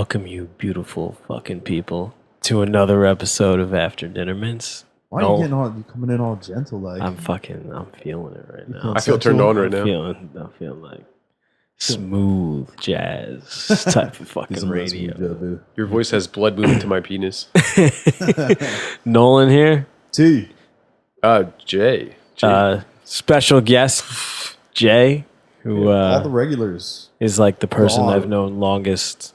welcome you, beautiful fucking people, to another episode of After Dinner Mints. Why are you getting all? You coming in all gentle like? I'm feeling it right now. I feel turned on right now. I'm feeling like smooth jazz type of fucking radio. Your voice has blood moving to my penis. Nolan here. T. Jay. Special guest Jay, who all the regulars is like the person I've known longest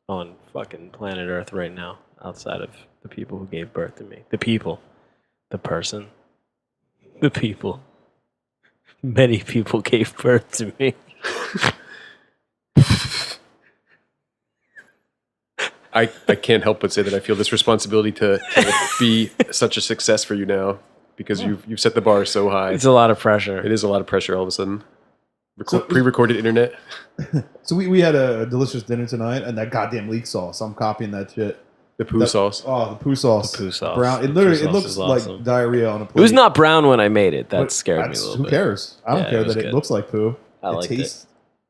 on fucking planet Earth right now, outside of the people who gave birth to me. The people. The person. The people. Many people gave birth to me. I can't help but say that I feel this responsibility to be such a success for you now because you've set the bar so high. It's a lot of pressure. It is a lot of pressure all of a sudden. Pre-recorded internet. So we had a delicious dinner tonight, and that goddamn leek sauce. I'm copying that shit. The poo sauce. Oh, the poo sauce. The poo sauce. Brown. It looks awesome. like diarrhea on a plate. It was not brown when I made it. That scared me a little bit. Who cares? I don't care that it looks like poo. It tastes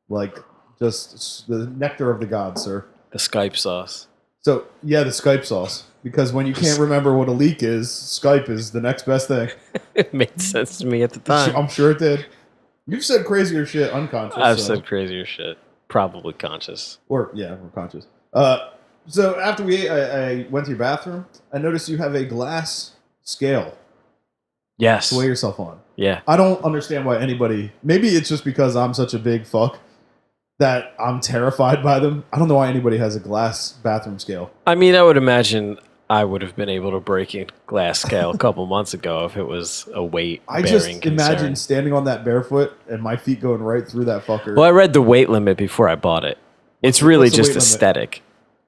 like just the nectar of the gods, sir. The Skype sauce. So, yeah, the Skype sauce. Because when you can't remember what a leak is, Skype is the next best thing. It made sense to me at the time. I'm sure it did. You've said crazier shit unconscious. I've said crazier shit. Probably conscious. We're conscious. So after we ate, I went to your bathroom. I noticed you have a glass scale Yes. to weigh yourself on. Yeah. I don't understand why anybody... Maybe it's just because I'm such a big fuck that I'm terrified by them. I don't know why anybody has a glass bathroom scale. I mean, I would imagine I would have been able to break a glass scale a couple months ago if it was a weight-bearing concern. Imagine standing on that barefoot and my feet going right through that fucker. Well, I read the weight limit before I bought it. It's really what's the just weight limit? aesthetic.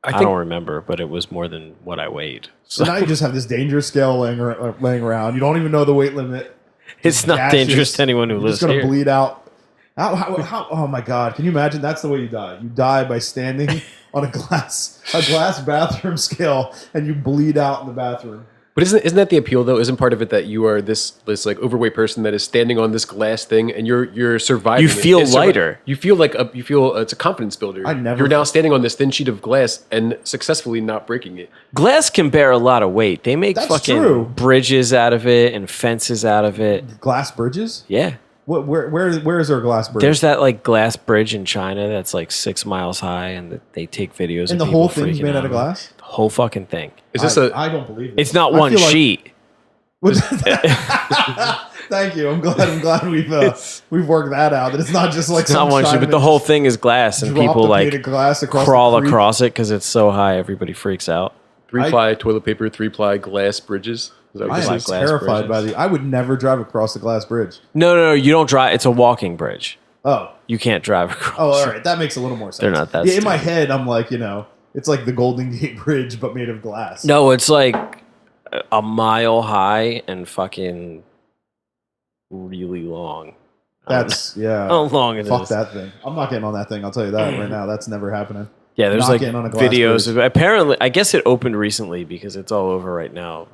I think don't remember, but it was more than what I weighed. So now you just have this dangerous scale laying around. You don't even know the weight limit. It's not dangerous to anyone who lives here. You're just going to here. bleed out. How, oh my God. Can you imagine? That's the way you die. You die by standing on a glass bathroom scale and you bleed out in the bathroom. But isn't that the appeal though? Isn't part of it that you are this like overweight person that is standing on this glass thing and you're surviving? You feel lighter. You feel like it's a confidence builder. You're now standing on this thin sheet of glass and successfully not breaking it. Glass can bear a lot of weight. They make That's fucking true. bridges out of it and fences out of it. Glass bridges? Yeah. Where is there a glass bridge? There's that like glass bridge in China that's like 6 miles high, and they take videos. And of the whole people thing's freaking made out out of glass? The whole fucking thing. Is this I don't believe it. It's not one sheet. Thank you. I'm glad we've worked that out. That it's not just like It's not one sheet, but the whole thing is glass, and people like crawl across it because it's so high. Everybody freaks out. 3-ply toilet paper, 3-ply glass bridges. Is that what I this am is? terrified by I would never drive across the glass bridge. No, you don't drive. It's a walking bridge. Oh. You can't drive across. Oh, all right. That makes a little more sense. They're not that in my stupid. head, I'm like, it's like the Golden Gate Bridge, but made of glass. No, it's like a mile high and fucking really long. That's, yeah. How long it is. Fuck that thing. I'm not getting on that thing. I'll tell you that right now. That's never happening. Yeah, there's Not like getting on a glass videos bridge. of apparently. I guess it opened recently because it's all over right now.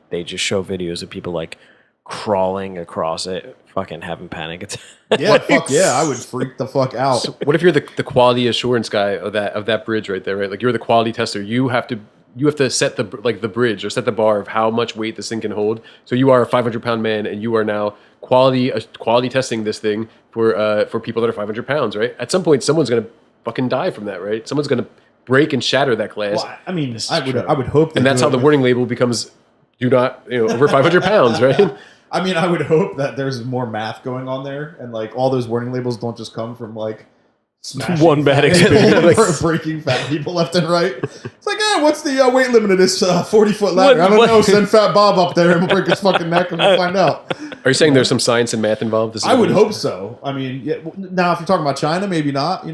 They just show videos of people like crawling across it, fucking having panic attacks. Yeah, fuck yeah. I would freak the fuck out. So what if you're the quality assurance guy of that bridge right there, right? Like you're the quality tester. You have to set the bridge or set the bar of how much weight this thing can hold. So you are a 500-pound man, and you are now quality testing this thing for people that are 500 pounds, right? At some point, someone's gonna fucking die from that, right? Someone's gonna break and shatter that glass. Well, I mean, I would hope that. And that's how the warning label becomes do not, over 500 pounds, right? I mean, I would hope that there's more math going on there, and like all those warning labels don't just come from like smashing One bad fat people, experience. breaking fat people left and right. It's like, what's the weight limit of this 40-foot ladder? I don't know. Send Fat Bob up there and we'll break his fucking neck and we'll find out. Are you saying there's some science and math involved? I would hope so. I mean, now if you're talking about China, maybe not.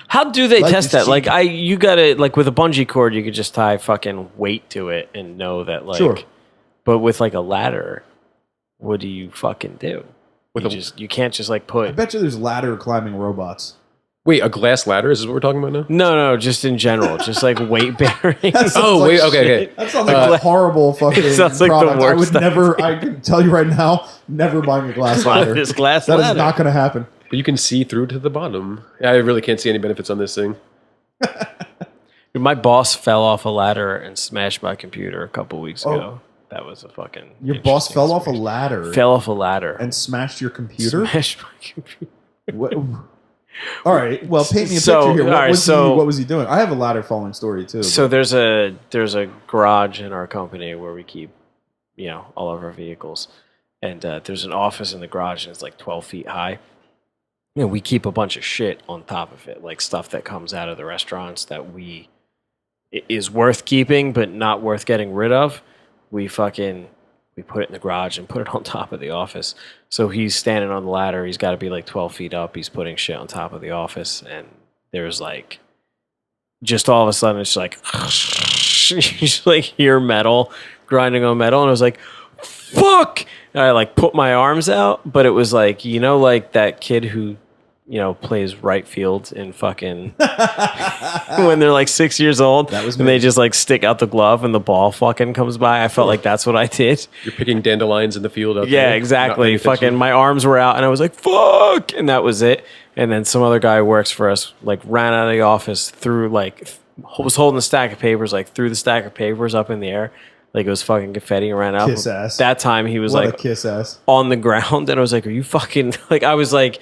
How do they Life test is that? cheap. Like you gotta like with a bungee cord, you could just tie fucking weight to it and know that like. Sure. But with like a ladder, what do you fucking do? You can't just like I put. bet you there's ladder climbing robots. Wait, a glass ladder? Is this what we're talking about now? No, just in general, just like weight bearing. Okay. That sounds like a horrible fucking sounds like the product. I would worst never. I can tell you right now, never buying a glass ladder. This glass That ladder. is not going to happen. But you can see through to the bottom. Yeah, I really can't see any benefits on this thing. My boss fell off a ladder and smashed my computer a couple weeks ago. That was a fucking. Your boss interesting fell off a experience. ladder. Fell off a ladder and smashed your computer. Smashed my computer. What? All right. Well, paint me a So, picture here. all right, What was he doing? I have a ladder falling story too. So there's a garage in our company where we keep, all of our vehicles, and there's an office in the garage, and it's like 12 feet high. And we keep a bunch of shit on top of it, like stuff that comes out of the restaurants that is worth keeping but not worth getting rid of. We put it in the garage and put it on top of the office. So he's standing on the ladder. He's got to be like 12 feet up. He's putting shit on top of the office, and there's like, just all of a sudden, it's like, you just like hear metal grinding on metal, and I was like, fuck! And I like put my arms out, but it was like, like that kid who, plays right field in fucking when they're like 6 years old, and they just like stick out the glove and the ball fucking comes by. I felt like that's what I did. You're picking dandelions in the field. Out Yeah, there, exactly. Fucking my arms were out, and I was like, fuck! And that was it. And then some other guy who works for us like ran out of the office, was holding a stack of papers, like threw the stack of papers up in the air. Like it was fucking confetti and ran out. Kiss ass. That time he was What like a kiss ass. on the ground, and I was like, "Are you fucking?" Like I was like,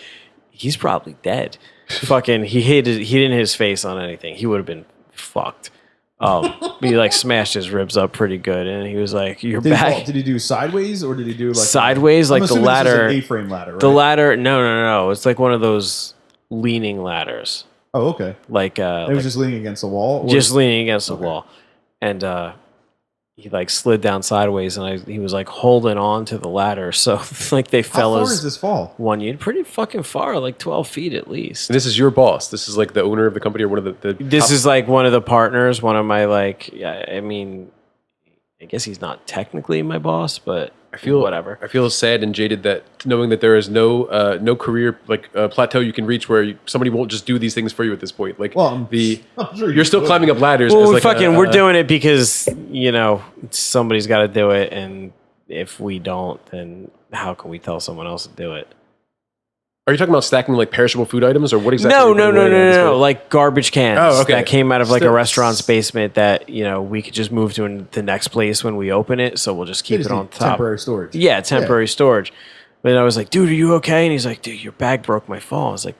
"He's probably dead." Fucking, he didn't hit his face on anything. He would have been fucked. He like smashed his ribs up pretty good, and he was like, "You're back." Did he do sideways or did he do like Sideways, like the ladder? This is an A-frame ladder, right? The ladder? No. It's like one of those leaning ladders. Oh, okay. Like It was just leaning against the wall. just leaning against the wall, and he like slid down sideways, and he was like holding on to the ladder, so like they fell. How far does this fall? One unit, pretty fucking far, like 12 feet at least. And this is your boss. This is like the owner of the company or one of the This top- is like one of the partners, one of my like. Yeah, I mean, I guess he's not technically my boss, but I feel whatever. I feel sad and jaded that knowing that there is no career plateau you can reach where somebody won't just do these things for you at this point. Like Well, I'm sure you're still could. climbing up ladders. Well, as like we're doing it because somebody's got to do it, and if we don't, then how can we tell someone else to do it? Are you talking about stacking like perishable food items or what exactly? No. Like garbage cans okay. that came out of like a Still- restaurant's basement that we could just move to the next place when we open it. So we'll just keep Just it on need top. temporary storage. Yeah, temporary storage. But I was like, dude, are you okay? And he's like, dude, your bag broke my fall. I was like,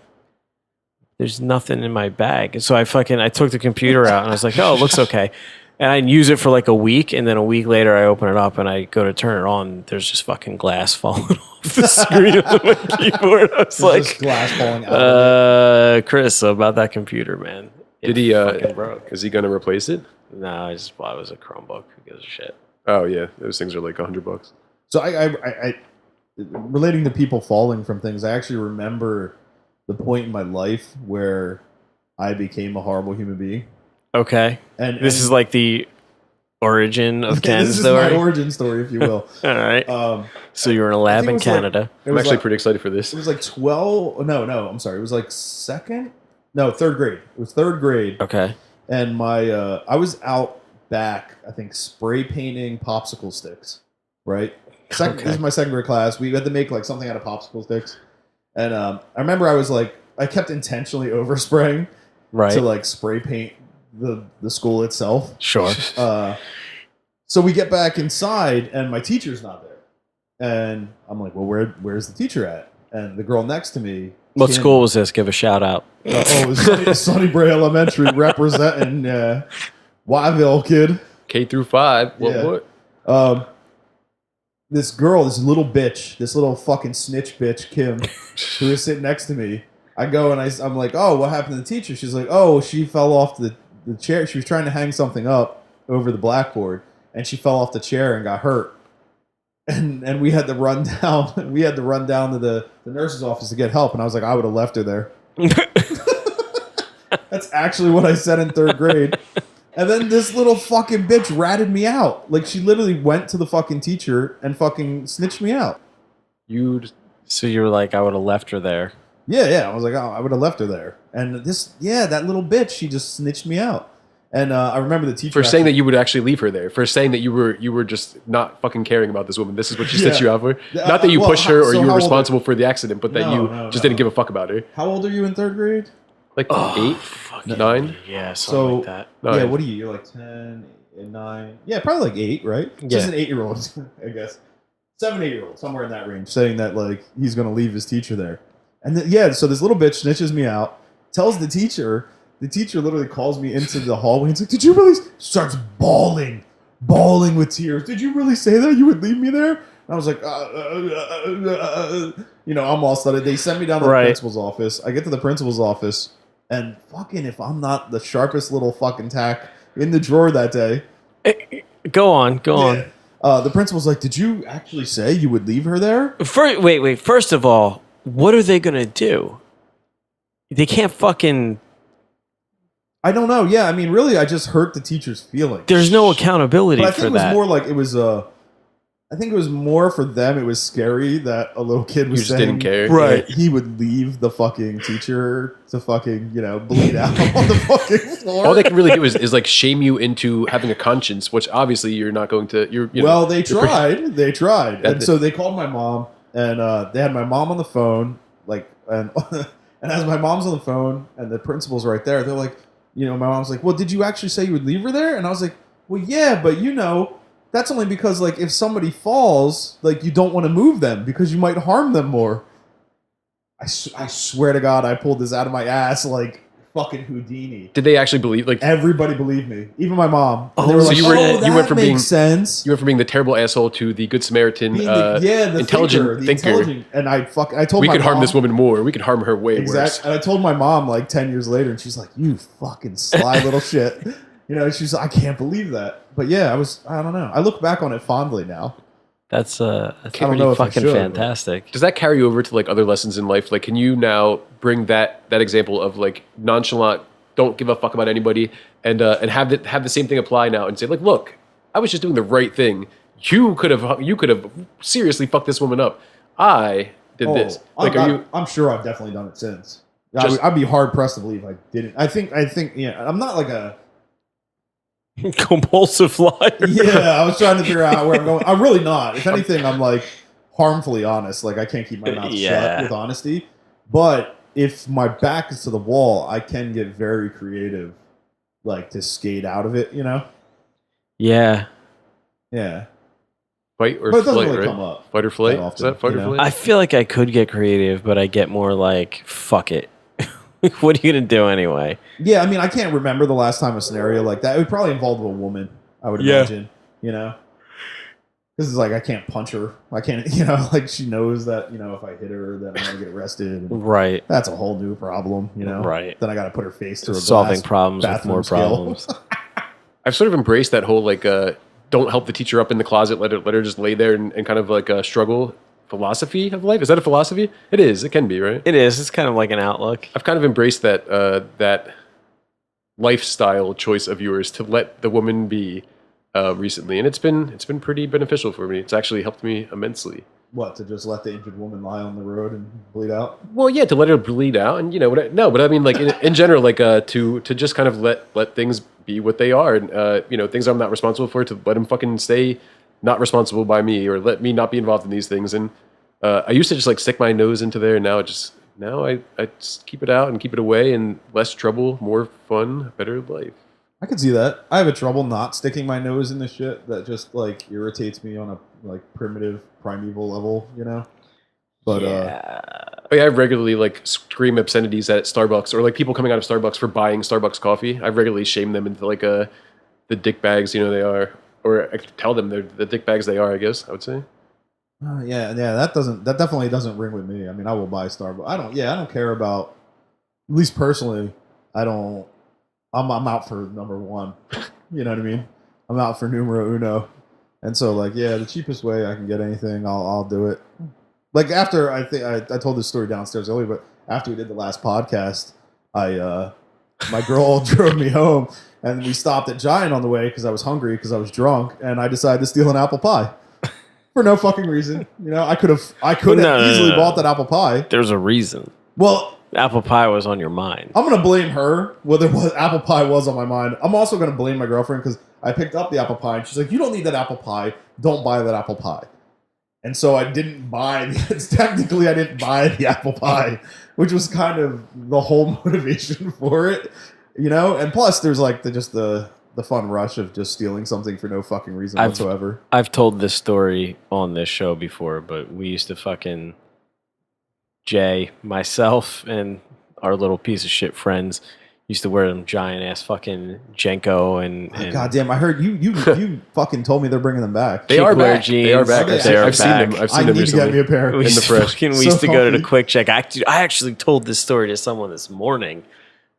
there's nothing in my bag. And so I took the computer out and I was like, oh, it looks okay. And I use it for like a week, and then a week later I open it up and I go to turn it on. There's just fucking glass falling off the screen of my keyboard. I was There's like, just glass falling out. Chris, about that computer, man. Did he? Fucking broke. Is he going to replace it? No, I just bought it as a Chromebook. Who gives a shit? Oh yeah, those things are like $100. So I relating to people falling from things, I actually remember the point in my life where I became a horrible human being. Okay. And This is like the origin of Ken's this is story. my origin story, if you will. All right. So you were in a I lab think in it was like- Canada. It I'm was actually like, pretty excited for this. It was like 12. No, I'm sorry. It was like third grade. It was third grade. Okay. And I was out back, I think, spray painting popsicle sticks. Right. Okay. This is my second grade class. We had to make like something out of popsicle sticks. And I remember I kept intentionally overspraying Right. to like spray paint the school itself. Sure. So we get back inside, and my teacher's not there. And I'm like, well, where's the teacher at? And the girl next to me. What Kim- school was this? Give a shout out. it was Sunnybray Elementary representing Wyville kid. K through 5. Yeah. What? This girl, this little bitch, this little fucking snitch bitch, Kim, who is sitting next to me. I go and I'm like, oh, what happened to the teacher? She's like, oh, she fell off the chair. She was trying to hang something up over the blackboard, and she fell off the chair and got hurt. And we had to run down. We had to run down to the nurse's office to get help. And I was like, I would have left her there. That's actually what I said in third grade. And then this little fucking bitch ratted me out. Like, she literally went to the fucking teacher and fucking snitched me out. So you were like, I would have left her there. Yeah. I was like, oh, I would have left her there. And that little bitch, she just snitched me out. And I remember the teacher For saying that you would actually leave her there. For saying that you were just not fucking caring about this woman. This is what she snitched you out for. Not that you pushed her or you were responsible for the accident, but that you just didn't give a fuck about her. How old are you in third grade? Like Oh, 8, fucking 9. Yeah, something like that. Yeah, Nine. what are you? You're like 10, 9. Yeah, probably like 8, right? Yeah. Just an 8-year-old, I guess. 7, 8-year-old, somewhere in that range, saying that like he's gonna leave his teacher there. And so this little bitch snitches me out, tells the teacher. The teacher literally calls me into the hallway and he's like, "Did you really?" Starts bawling with tears. "Did you really say that you would leave me there?" And I was like, I'm all stunned. They sent me down to the principal's office. I get to the principal's office, and fucking, if I'm not the sharpest little fucking tack in the drawer that day. Go on. The principal's like, "Did you actually say you would leave her there?" Wait. First of all, what are they gonna do? They can't fucking. I don't know. Yeah, I mean, really, I just hurt the teacher's feelings. There's no accountability But I think for it was that. more like it was. I think it was more for them. It was scary that a little kid was You just saying didn't care. Right. that he would leave the fucking teacher to fucking bleed out on the fucking floor. All they can really do is like shame you into having a conscience, which obviously you're not going to. Well, they tried. They tried, and That- so they called my mom, and they had my mom on the phone, and as my mom's on the phone, and the principal's right there, they're like, my mom's like, "Well, did you actually say you would leave her there?" And I was like, "Well, yeah, but that's only because like if somebody falls, like you don't want to move them because you might harm them more." I swear to God, I pulled this out of my ass like fucking Houdini. Did they actually believe? Like Everybody believed me, even my mom. And Oh, they were so like, you were- "Oh, you that went from makes being- sense." you went from being the terrible asshole to the good Samaritan, Being the intelligent thinker. intelligent, and I told We my could harm mom, this woman more. We could harm her way worse. And I told my mom like 10 years later, and she's like, "You fucking sly little shit." She's like, "I can't believe that." But yeah, I don't know. I look back on it fondly now. That's don't pretty know if I fucking should, but- fantastic. Does that carry over to like other lessons in life? Like, can you now bring that example of like nonchalant, don't give a fuck about anybody, and have the same thing apply now and say like, look, I was just doing the right thing. You could have seriously fucked this woman up. I did this. Like, I'm sure I've definitely done it since. Just- I'd be hard pressed to believe I didn't. I think. Yeah, I'm not like a. Compulsive liar. Yeah, I was trying to figure out where I'm going. I'm really not. If anything, I'm like harmfully honest. Like I can't keep my mouth Yeah. shut with honesty. But if my back is to the wall, I can get very creative, like to skate out of it. Yeah. Yeah. fight or But it doesn't flight, really right? come up Fight or flight. that Is that often, fight you or know? flight? I feel like I could get creative, but I get more like, fuck it. What are you going to do anyway? Yeah, I mean, I can't remember the last time a scenario like that. It would probably involve a woman, I would Yeah. imagine. Because it's like I can't punch her. I can't, like she knows that, if I hit her, then I'm going to get arrested. And Right. that's a whole new problem, Right. Then I got to put her face through a Solving glass problems with bathroom more scale. problems. I've sort of embraced that whole like don't help the teacher up in the closet, let her just lay there and kind of like struggle philosophy of life. Is that a philosophy? It is. It can be, right? It is. It's kind of like an outlook. I've kind of embraced that lifestyle choice of yours to let the woman be recently, and it's been pretty beneficial for me. It's actually helped me immensely. What, to just let the injured woman lie on the road and bleed out? Well, yeah, to let her bleed out, and but I mean, like in general, like to just kind of let things be what they are, and things I'm not responsible for, to let them fucking stay not responsible by me, or let me not be involved in these things. And I used to just like stick my nose into there, and now I just keep it out and keep it away, and less trouble, more fun, better life. I could see that. I have a trouble not sticking my nose in the shit that just like irritates me on a like primitive, primeval level, But I regularly like scream obscenities at Starbucks, or like people coming out of Starbucks for buying Starbucks coffee. I regularly shame them into like the dick bags, they are, or I tell them they're the dick bags they are. I guess I would say. yeah, that definitely doesn't ring with me. I mean, I will buy Starbucks. I don't care about, at least personally, I'm out for number one. You know what I mean? I'm out for numero uno. And so like, yeah, the cheapest way I can get anything, I'll do it. Like after, I think I told this story downstairs earlier, but after we did the last podcast, my girl drove me home, and we stopped at Giant on the way because I was hungry, because I was drunk, and I decided to steal an apple pie for no fucking reason. I could have easily bought that apple pie. There's a reason. Well, Apple pie was on your mind. I'm gonna blame her. Whether apple pie was on my mind, I'm also gonna blame my girlfriend because I picked up the apple pie and she's like, "You don't need that apple pie. Don't buy that apple pie." And so I didn't buy. Technically, I didn't buy the apple pie, which was kind of the whole motivation for it, you know. And plus, there's like the fun rush of just stealing something for no fucking reason whatsoever. I've told this story on this show before, but we used to fucking Jay, myself, and our little piece of shit friends used to wear them giant ass fucking Jenko and Goddamn, I heard you fucking told me they're bringing them back. They are back. jeans. They are back. Okay. I've seen them. I've seen I them need to get recently. me a pair. We in the used, fresh. we So used to go to the comfy. Quick Check. I actually told this story to someone this morning.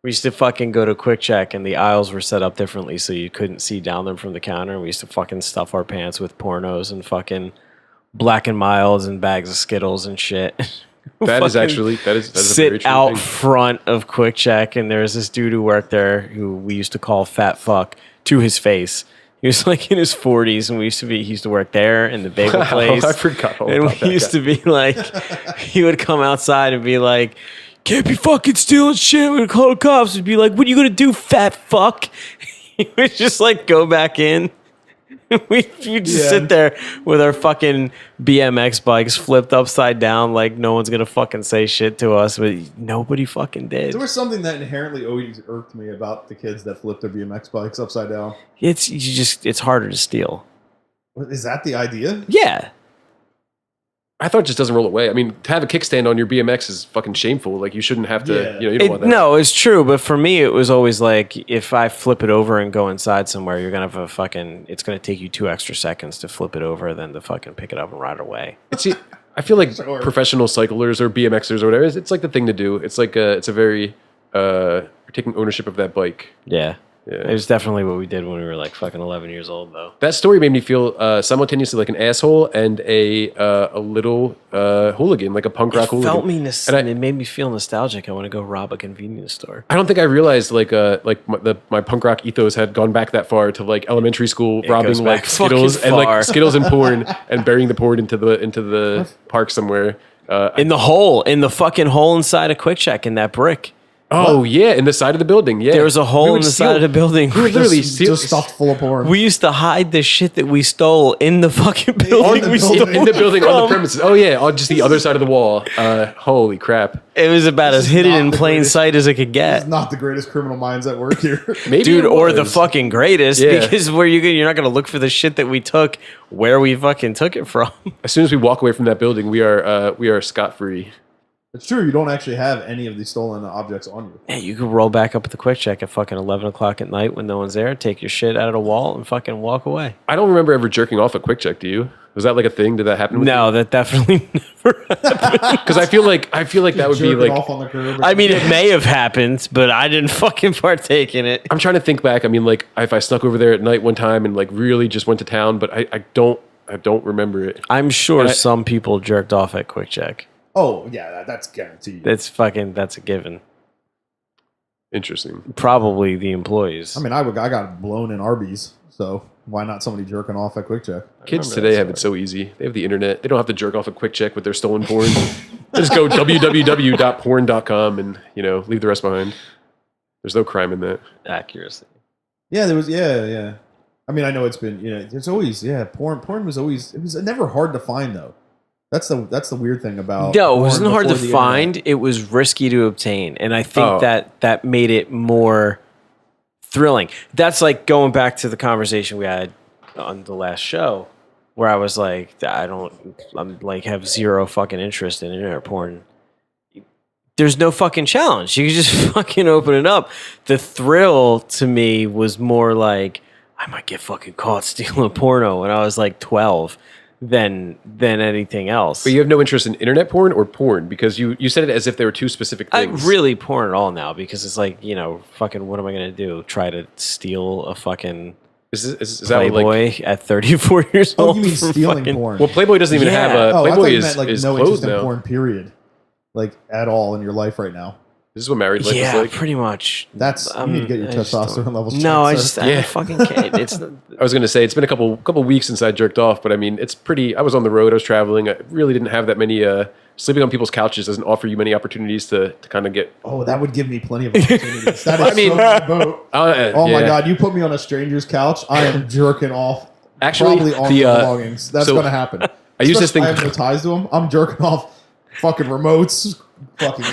We used to fucking go to Quick Check, and the aisles were set up differently, so you couldn't see down them from the counter. We used to fucking stuff our pants with pornos and fucking Black and Milds and bags of Skittles and shit. That is Fucking actually that is a very sit true out thing. front of Quick Check, and there was this dude who worked there who we used to call Fat Fuck to his face. He was like in his 40s, and he used to work there in the bagel Wow, place. I forgot all And about we that used guy. to be like, he would come outside and be like, "Can't be fucking stealing shit. We're gonna call the cops." We'd be like, "What are you gonna do, fat fuck?" He would just like go back in. We'd just sit there with our fucking BMX bikes flipped upside down, like no one's gonna fucking say shit to us, but nobody fucking did. There was something that inherently always irked me about the kids that flipped their BMX bikes upside down. It's harder to steal. Is that the idea? Yeah. I thought it just doesn't roll away. I mean, to have a kickstand on your BMX is fucking shameful. Like you shouldn't have to. Yeah. You don't want that. No, it's true, but for me, it was always like if I flip it over and go inside somewhere, you're gonna have a fucking. It's gonna take you 2 extra seconds to flip it over than to fucking pick it up and ride away. I feel like Sure. professional cyclers or BMXers or whatever. It's like the thing to do. It's like it's a very you're taking ownership of that bike. Yeah, Yeah. it was definitely what we did when we were like fucking 11 years old, though. That story made me feel simultaneously like an asshole and a little hooligan, like a punk rock hooligan. And It made me feel nostalgic. I want to go rob a convenience store. I don't think I realized like my punk rock ethos had gone back that far to like elementary school robbing goes like back Skittles fucking and like far. Skittles and porn and burying the porn into the park somewhere. In the fucking hole inside a Quick Check in that brick. Oh yeah, in the side of the building. Yeah, There was a We hole would in the steal- side of the building. We would literally Just, steal, just stuffed full of porn. We used to hide the shit that we stole in the fucking building. the We building. stole in the building on the from. premises. Oh yeah, on just the other side of the wall. Holy crap! It was about as is hidden not in the plain greatest- sight as it could It's get. not the greatest criminal minds at work here. Maybe Dude, it or the was. fucking greatest, Yeah. because you're not gonna look for the shit that we took where we fucking took it from. As soon as we walk away from that building, we are scot free. It's true. You don't actually have any of these stolen objects on you. Yeah, you could roll back up at the Quick Check at fucking 11 o'clock at night when no one's there, take your shit out of the wall, and fucking walk away. I don't remember ever jerking off a Quick Check. Do you? Was that like a thing? Did that happen? With No, that definitely never. because I feel like that would be Jerking like. off on the curb. or I mean, something. it may have happened, but I didn't fucking partake in it. I'm trying to think back. I mean, like if I snuck over there at night one time and like really just went to town, but I don't remember it. I'm sure And I- some people jerked off at Quick Check. Oh yeah, that's guaranteed. That's a given. Interesting. Probably the employees. I mean, I got blown in Arby's, so why not somebody jerking off at Quick Check? Kids remember today that have it so easy. They have the internet. They don't have to jerk off a Quick Check with their stolen porn. They just go www.porn.com and leave the rest behind. There's no crime in that. Accuracy. Yeah, there was. Yeah. I mean, I know it's been. There's always. Yeah, porn was always. It was never hard to find though. That's the weird thing about. No, it porn wasn't hard to before the find. internet. It was risky to obtain, and I think Oh. that made it more thrilling. That's like going back to the conversation we had on the last show, where I was like, I'm like have zero fucking interest in internet porn. There's no fucking challenge. You can just fucking open it up. The thrill to me was more like I might get fucking caught stealing porno when I was like 12 than anything else. But you have no interest in internet porn or porn because you said it as if they were two specific I things. really porn it all now because it's like, fucking what am I going to do? Try to steal a fucking Is that what, Playboy like? at 34 years Oh, old? you mean from stealing fucking- porn? Well, Playboy doesn't even Yeah. have a. I Playboy thought you is meant like is no closed interest in now. porn. Period. Like at all in your life right now. This is what married life Yeah, is like. pretty much. That's you need to get your I just testosterone don't- levels. No, I checked, just sir. I Yeah. fucking can't. It's I was going to say it's been a couple weeks since I jerked off, but I mean it's pretty. I was on the road. I was traveling. I really didn't have that many. Sleeping on people's couches doesn't offer you many opportunities to kind of get. Oh, that would give me plenty of opportunities. That is I mean- so my boat. Oh my yeah. god, you put me on a stranger's couch, I am jerking off. Actually, probably on the, my belongings. That's so- going to happen. I use this thing. I have no ties to them. I'm jerking off fucking remotes, fucking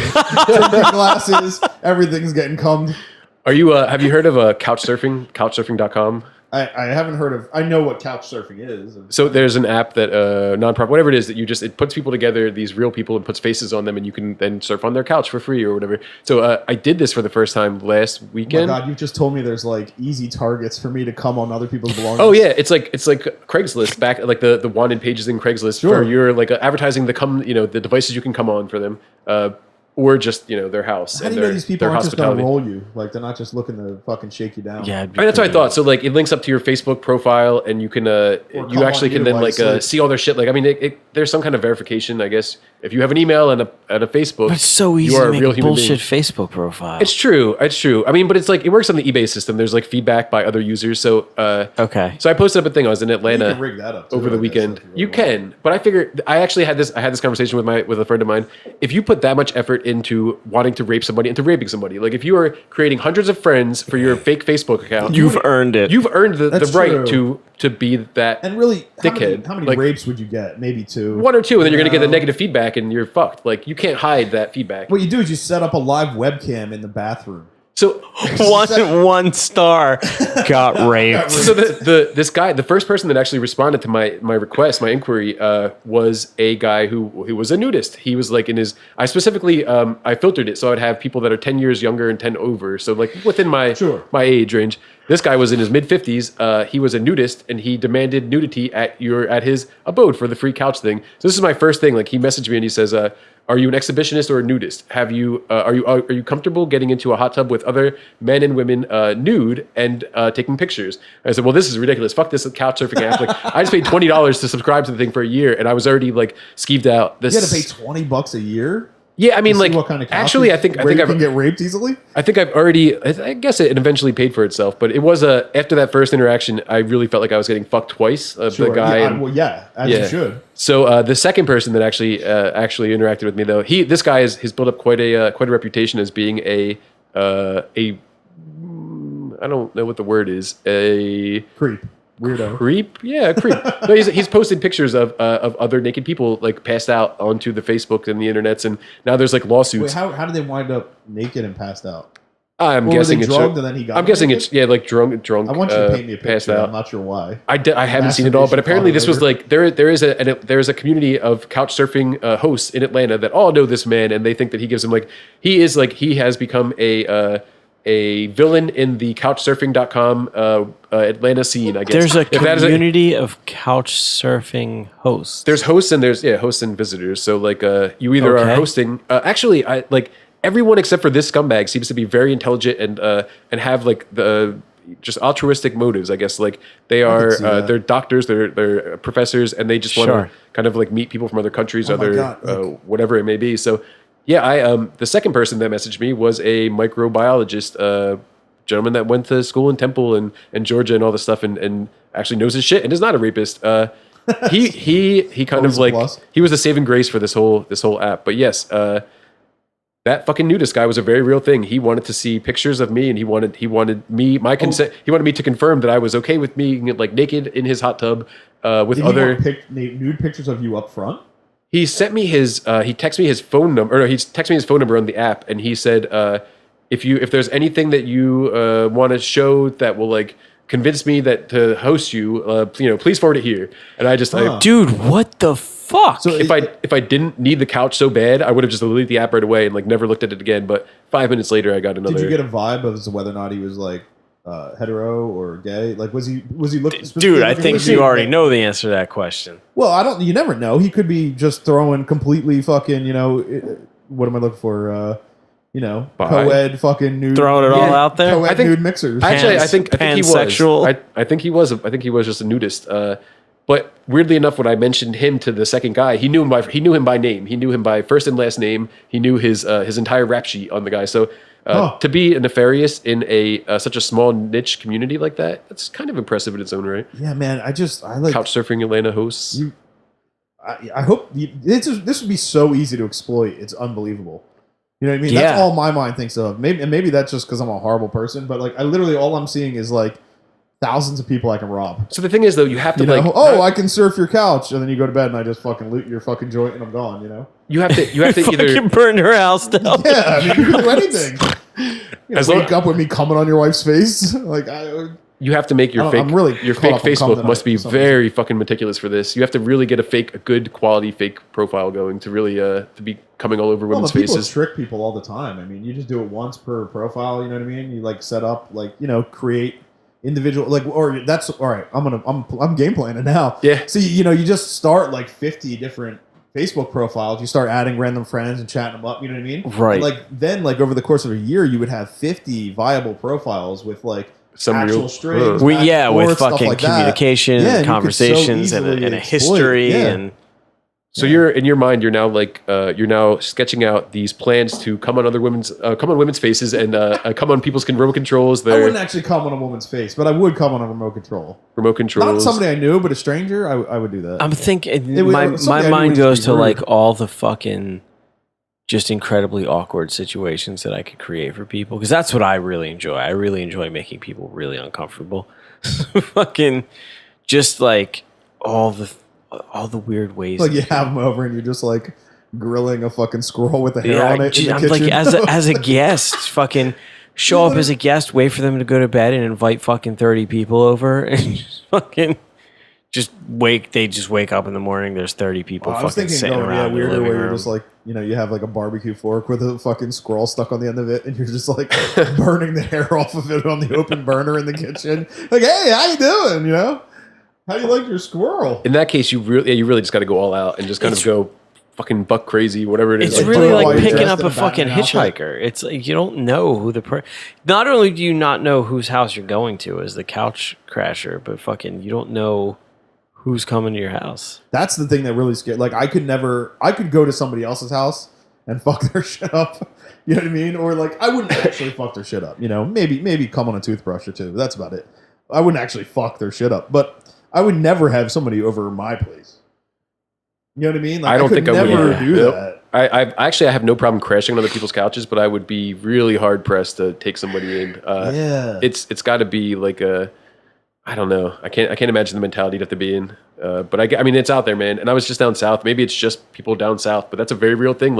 drinking glasses. Everything's getting cummed. Are you? Have you heard of couch surfing? Couchsurfing.com. I haven't heard of. I know what couch surfing is. So there's an app that nonprofit, whatever it is, that it puts people together, these real people, and puts faces on them, and you can then surf on their couch for free or whatever. So I did this for the first time last weekend. Oh my God, you just told me there's like easy targets for me to come on other people's belongings. Oh yeah, it's like Craigslist back, like the wanted pages in Craigslist for your like advertising the devices you can come on for them. Or just their house. How do you know these people aren't just gonna roll you? Like they're not just looking to fucking shake you down. Yeah, that's what I thought. So like it links up to your Facebook profile, and you can you actually can then like see all their shit. Like I mean, there's some kind of verification, I guess. If you have an email and a Facebook, but it's so easy you are to make a real human bullshit being. Facebook profile. It's true. I mean, but it's like it works on the eBay system. There's like feedback by other users. So okay. So I posted up a thing. I was in Atlanta You can rig that up too, over the I guess, weekend. if You really can, but I figured I actually had this conversation with a friend of mine. If you put that much effort into wanting to rape somebody, into raping somebody, like if you are creating hundreds of friends for your fake Facebook account, You've earned it. You've earned the That's right true. to be that. And really, dickhead. how many Like, rapes would you get? Maybe 2. 1 or 2, and then you're going to get the No. negative feedback, and you're fucked. Like you can't hide that feedback. What you do is you set up a live webcam in the bathroom. So one star got raped. So this guy, the first person that actually responded to my request, my inquiry, was a guy who was a nudist. He was like in his. I specifically I filtered it so I'd have people that are 10 years younger and 10 over, so like within my age range. This guy was in his mid-50s. He was a nudist, and he demanded nudity at his abode for the free couch thing. So this is my first thing. Like he messaged me and he says, "Are you an exhibitionist or a nudist? Are you comfortable getting into a hot tub with other men and women nude and taking pictures?" And I said, "Well, this is ridiculous. Fuck this couch surfing app. Like I just paid $20 to subscribe to the thing for a year, and I was already like skeeved out." You had to pay $20 a year. Yeah, I mean, like what kind of actually, I think you can get raped easily. I think I've already. I guess it eventually paid for itself, but it was after that first interaction, I really felt like I was getting fucked twice. The guy, as you should. So the second person that actually interacted with me, though, he's built up quite a reputation as being a I don't know what the word is, a creep. Weirdo. Creep? Yeah, creep. No, he's posted pictures of other naked people like passed out onto the Facebook and the internets, and now there's like lawsuits. Wait, how did they wind up naked and passed out? I'm guessing were they it's drugged and then he got. I'm guessing naked? it's like drunk. I want you to paint me a picture. Out. I'm not sure why. I haven't seen it all, but apparently this was like there is a community of couch surfing hosts in Atlanta that all know this man, and they think that he gives them he has become a villain in the couchsurfing.com Atlanta scene, I guess. There's a community of couch surfing hosts. There's hosts and there's hosts and visitors. So like you either are hosting. Actually, I like everyone except for this scumbag seems to be very intelligent and have like the just altruistic motives. I guess like they are they're doctors, they're professors, and they just want to kind of like meet people from other countries, whatever it may be. So. Yeah, the second person that messaged me was a microbiologist, gentleman that went to school in Temple and Georgia and all this stuff, and actually knows his shit and is not a rapist. He kind of like he was the saving grace for this whole app. But yes, that fucking nudist guy was a very real thing. He wanted to see pictures of me, and he wanted me my consent. He wanted me to confirm that I was okay with me like naked in his hot tub with Did other nude pictures of you up front. He sent me his. He texted me his phone number. Or no, he texted me his phone number on the app, and he said, "If there's anything that you want to show that will like convince me that to host you, please forward it here." And I just, dude, what the fuck? So if I didn't need the couch so bad, I would have just deleted the app right away and like never looked at it again. But 5 minutes later, I got another. Did you get a vibe as to whether or not he was like hetero or gay? Like was he looking? Dude, I think you already know the answer to that question. Well, I don't. You never know. He could be just throwing completely fucking. What am I looking for? Co-ed fucking nude. Throwing it all out there. Co-ed nude mixers. Actually, I think he was. Pansexual. I think he was. I think he was just a nudist. But weirdly enough, when I mentioned him to the second guy, he knew him by name. He knew him by first and last name. He knew his entire rap sheet on the guy. So. To be nefarious in such a small niche community like that, that's kind of impressive in its own right. Yeah, man. I like couch surfing Atlanta hosts. I hope this would be so easy to exploit. It's unbelievable. You know what I mean? Yeah. That's all my mind thinks of. Maybe that's just because I'm a horrible person. But like, I literally all I'm seeing is like thousands of people I can rob. So the thing is, though, you have to I can surf your couch, and then you go to bed, and I just fucking loot your fucking joint, and I'm gone. You know. You have to either fucking burn her house down. Yeah, I mean, you can do anything. Wake up with me coming on your wife's face, you have to make your fake Facebook must be very fucking meticulous for this. You have to really get a good quality fake profile going to really to be coming all over women's people faces. Trick people all the time. I mean, you just do it once per profile. You know what I mean? You set up create individual or that's all right. I'm game planning now. Yeah. So you just start 50 different Facebook profiles. You start adding random friends and chatting them up. You know what I mean? Right. And then over the course of a year, you would have 50 viable profiles with some actual strings. With fucking communication and conversations and a history and. So you're in your mind. You're now sketching out these plans to come on women's faces and come on people's remote controls. I wouldn't actually come on a woman's face, but I would come on a remote control. Remote controls. Not somebody I knew, but a stranger. I would do that. I'm thinking my mind goes to all the fucking just incredibly awkward situations that I could create for people because that's what I really enjoy. I really enjoy making people really uncomfortable. Fucking just all the weird ways. You have them over and you're just grilling a fucking squirrel with a hair on it in the kitchen. As a guest, fucking show up as a guest, wait for them to go to bed and invite fucking 30 people over and just wake up in the morning. There's 30 people fucking sitting around. Weirder where you're just you have a barbecue fork with a fucking squirrel stuck on the end of it and you're just burning the hair off of it on the open burner in the kitchen. Hey, how you doing? How do you like your squirrel? In that case, you really just got to go all out and just kind of go fucking buck crazy, whatever it is. It's really like picking up a fucking hitchhiker. It's you don't know who not only do you not know whose house you're going to as the couch crasher, but fucking you don't know who's coming to your house. That's the thing that really scared. I could go to somebody else's house and fuck their shit up. You know what I mean? Or I wouldn't actually fuck their shit up. Maybe come on a toothbrush or two. That's about it. I wouldn't actually fuck their shit up, but I would never have somebody over my place. You know what I mean? I don't think I would never do that. I have no problem crashing on other people's couches, but I would be really hard pressed to take somebody in. It's got to be I don't know. I can't imagine the mentality you'd have to be in. But I mean, it's out there, man. And I was just down south. Maybe it's just people down south, but that's a very real thing.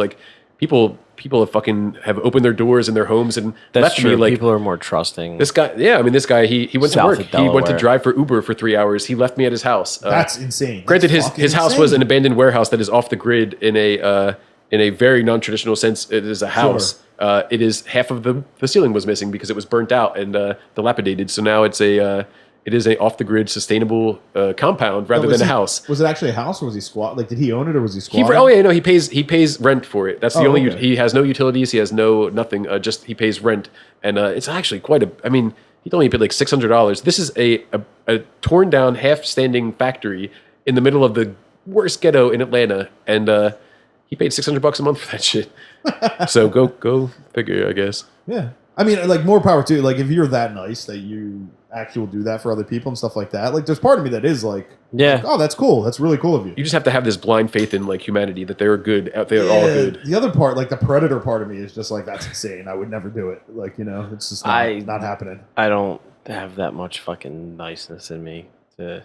People have opened their doors in their homes and that's left true. me. People are more trusting. This guy, he went to work. He went to drive for Uber for 3 hours. He left me at his house. That's insane. Granted, his house was an abandoned warehouse that is off the grid in a very non-traditional sense. It is a house. Sure. It is half of the ceiling was missing because it was burnt out and dilapidated. So now it is a off-the-grid, sustainable compound rather than a house. Was it actually a house, or was he squat? Did he own it, or was he squatting? He pays rent for it. That's the only. Okay. He has no utilities. He has nothing. Just he pays rent, and it's actually quite a. I mean, he only paid $600. This is a torn down, half-standing factory in the middle of the worst ghetto in Atlanta, and he paid $600 a month for that shit. So go figure, I guess. Yeah, I mean, more power to you. If you're that nice that you actually will do that for other people and stuff like that. There's part of me that is oh, that's cool. That's really cool of you. You just have to have this blind faith in humanity that they're good. They're all good. The other part, the predator part of me is just that's insane. I would never do it. It's just not happening. I don't have that much fucking niceness in me to.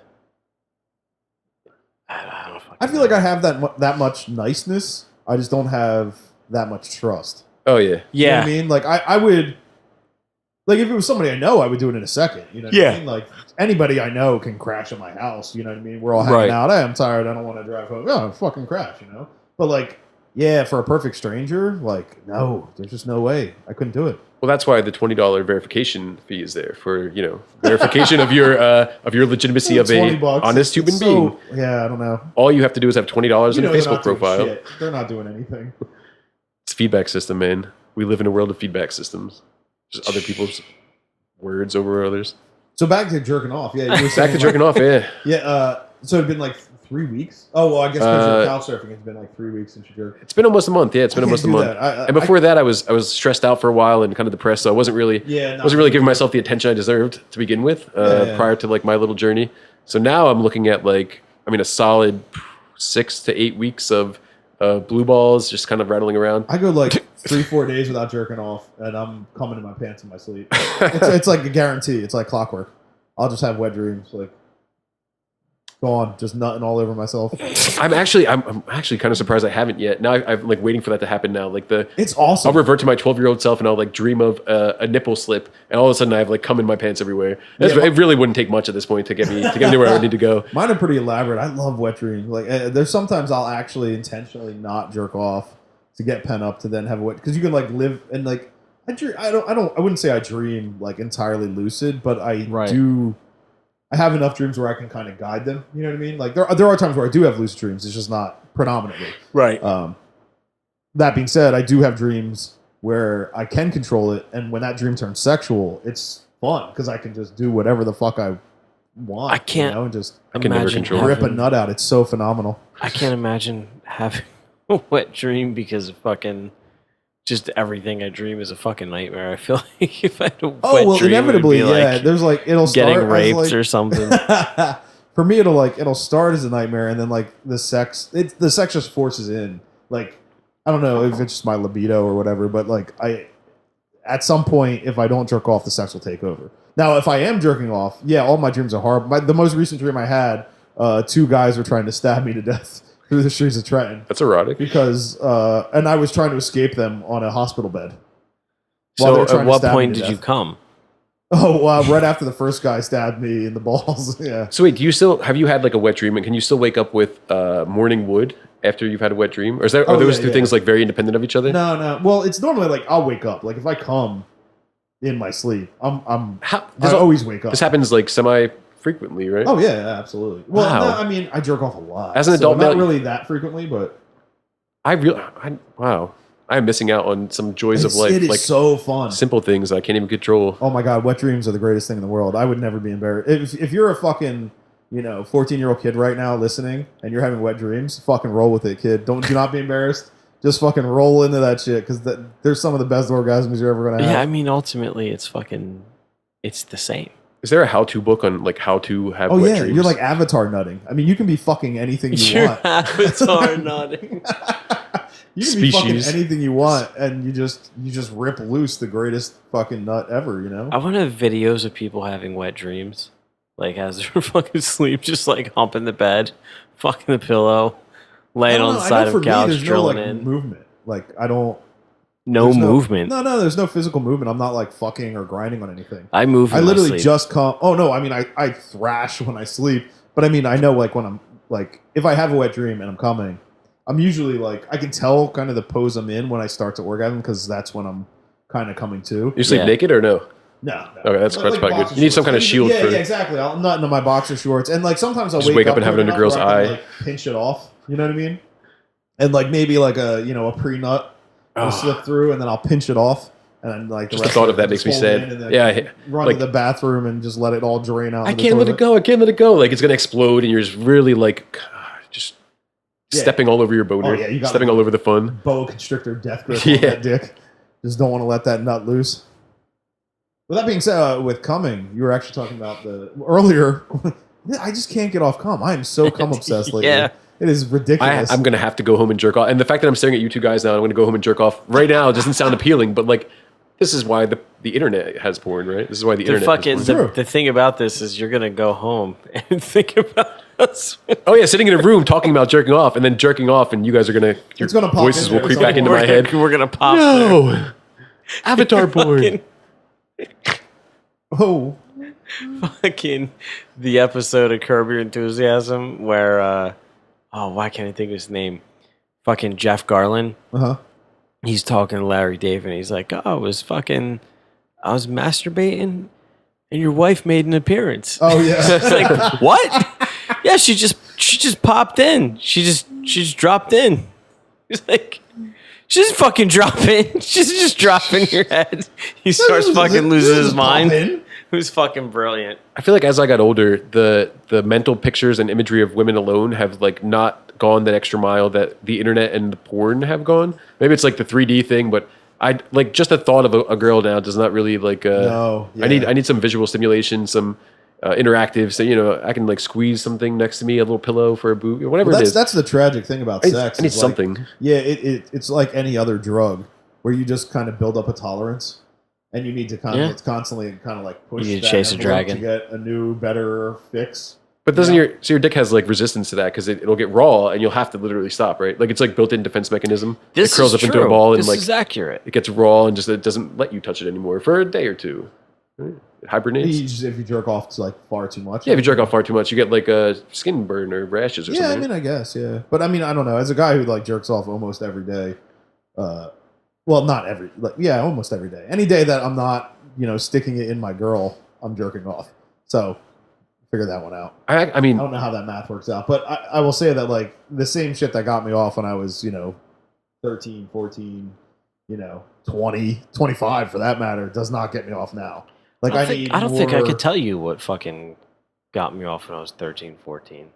I feel I have that much niceness. I just don't have that much trust. Oh yeah. You know what I mean? I would. If it was somebody I know, I would do it in a second. You know what I mean? Anybody I know can crash at my house. You know what I mean? We're all hanging out. Hey, I'm tired. I don't want to drive home. Oh, fucking crash, But for a perfect stranger, no, there's just no way. I couldn't do it. Well, that's why the $20 verification fee is there for, verification of your legitimacy of a honest human being. Yeah, I don't know. All you have to do is have $20 in a Facebook profile. They're not doing anything. It's a feedback system, man. We live in a world of feedback systems. Just other people's words over others. So back to jerking off. Yeah, you were back to jerking off. Yeah. Yeah. So it'd been 3 weeks. Oh well, I guess because you're couch surfing, it's been 3 weeks since you jerked. It's been almost a month. Yeah, it's been almost a month. And before that, I was stressed out for a while and kind of depressed. So I wasn't really giving myself the attention I deserved to begin with prior to my little journey. So now I'm looking at a solid 6 to 8 weeks of blue balls just kind of rattling around. I go 3-4 days without jerking off, and I'm coming in my pants in my sleep. It's like a guarantee. It's like clockwork. I'll just have wet dreams. Like, go on, just nutting all over myself. I'm actually kind of surprised I haven't yet. Now I'm like waiting for that to happen now. Like It's awesome. I'll revert to my 12-year-old self and I'll like dream of a nipple slip, and all of a sudden I have like cum in my pants everywhere. It really wouldn't take much at this point to get me to where I would need to go. Mine are pretty elaborate. I love wet dreams. Like, there's sometimes I'll actually intentionally not jerk off to get pent up to then have a wet, because you can like live and like I wouldn't say I dream like entirely lucid, but I do. I have enough dreams where I can kind of guide them. You know what I mean? Like there are times where I do have lucid dreams. It's just not predominantly. Right. That being said, I do have dreams where I can control it, and when that dream turns sexual, it's fun because I can just do whatever the fuck I want. I can't. You know, and just I can never control rip a nut out. It's so phenomenal. I can't imagine having a wet dream because of fucking. Just everything I dream is a fucking nightmare. I feel like if I had a wet dream, inevitably, it would be like there's like it'll getting start raped as, like, or something. For me, it'll start as a nightmare, and then like the sex just forces in. Like, I don't know if it's just my libido or whatever, but like at some point, if I don't jerk off, the sex will take over. Now, if I am jerking off, all my dreams are horrible. The most recent dream I had, 2 guys were trying to stab me to death through the streets of Trenton. That's erotic. Because, and I was trying to escape them on a hospital bed. So at what point did you come? Oh, right after the first guy stabbed me in the balls. Yeah. So wait, have you had like a wet dream, and can you still wake up with morning wood after you've had a wet dream? Or are those two things like very independent of each other? No. Well, it's normally like I'll wake up. Like if I come in my sleep, I always wake up. This happens like semi-frequently, right? Oh yeah, absolutely. Well, Wow. no, I mean, I jerk off a lot. As an adult, not really that frequently, but wow, I'm missing out on some joys of life. It is like so fun. Simple things I can't even control. Oh my god, wet dreams are the greatest thing in the world. I would never be embarrassed. If you're a fucking 14-year-old kid right now listening and you're having wet dreams, fucking roll with it, kid. Do not be embarrassed. Just fucking roll into that shit because there's some of the best orgasms you're ever gonna have. Yeah, I mean, ultimately, it's the same. Is there a how-to book on like how to have wet dreams? You're like Avatar nutting. I mean, you can be fucking anything you want. Avatar nutting. You can be fucking anything you want, and you just rip loose the greatest fucking nut ever. You know. I want to have videos of people having wet dreams, like as they're fucking asleep, just like humping the bed, fucking the pillow, laying on the side of a couch, drilling in. Movement. Like I don't. No movement. No, there's no physical movement. I'm not like fucking or grinding on anything. I move. I literally just come. Oh no, I mean I thrash when I sleep, but I mean I know like when I'm like if I have a wet dream and I'm coming, I'm usually like I can tell kind of the pose I'm in when I start to orgasm because that's when I'm kind of coming to. You sleep naked or no? No. Okay, that's probably good. You need some kind of shield. Yeah, exactly. I'll nut into my boxer shorts, and like sometimes I'll just wake up and have it under girl's eye. Like, pinch it off. You know what I mean? And like maybe like a pre-nut. I'll slip through and then I'll pinch it off, and then like the thought of that makes me sad. Yeah, run to the bathroom and just let it all drain out. I can't let it go. Like it's gonna explode, and you're just really like stepping all over your boner. Oh, yeah, stepping all over the fun. Boa constrictor death grip on that dick. Just don't want to let that nut loose. With that being said, with coming, you were actually talking about earlier. I just can't get off cum. I am so cum obsessed lately. Yeah. It is ridiculous. I'm going to have to go home and jerk off. And the fact that I'm staring at you two guys now, I'm going to go home and jerk off right now doesn't sound appealing, but like, this is why the internet has porn, right? This is why the internet has porn. The thing about this is you're going to go home and think about us. Oh yeah, sitting in a room talking about jerking off and then jerking off, and you guys are going to, your voices will creep back into my head. We're going to pop No! Avatar porn. Oh. Fucking the episode of Curb Your Enthusiasm where, why can't I think of his name? Fucking Jeff Garlin. Uh-huh. He's talking to Larry David, and he's like, I was masturbating, and your wife made an appearance. Oh, yeah. It's like, what? Yeah, she just popped in. She just dropped in. He's like, she just fucking drop in. She's just dropping your head. He starts fucking losing his mind. It was fucking brilliant. I feel like as I got older, the mental pictures and imagery of women alone have like not gone that extra mile that the internet and the porn have gone. Maybe it's like the 3D thing, but I like just the thought of a girl now does not really like. No, yeah. I need some visual stimulation, some interactive. So I can like squeeze something next to me, a little pillow for a boob, whatever it is. That's the tragic thing about sex. I need something. Yeah, it's like any other drug where you just kind of build up a tolerance. and you need to kind of it's constantly kind of like push You need to that chase a envelope dragon. to get a new, better fix. But doesn't your dick has like resistance to that because it'll get raw and you'll have to literally stop, right? Like it's like built-in defense mechanism. This it curls is up into a true. ball and This like is accurate. it gets raw and just it doesn't let you touch it anymore for a day or two. Right? It hibernates. If you jerk off to like far too much. Yeah, if you jerk off far too much, you get like a skin burn or rashes or Yeah, something. I mean, I guess, yeah. But I mean, I don't know. As a guy who like jerks off almost every day, well, not every, like, yeah, almost every day. Any day that I'm not, sticking it in my girl, I'm jerking off. So figure that one out. I mean, I don't know how that math works out, but I will say that like the same shit that got me off when I was, 13, 14, 20, 25 for that matter, does not get me off now. Like I don't think I more- could tell you what fucking got me off when I was 13, 14.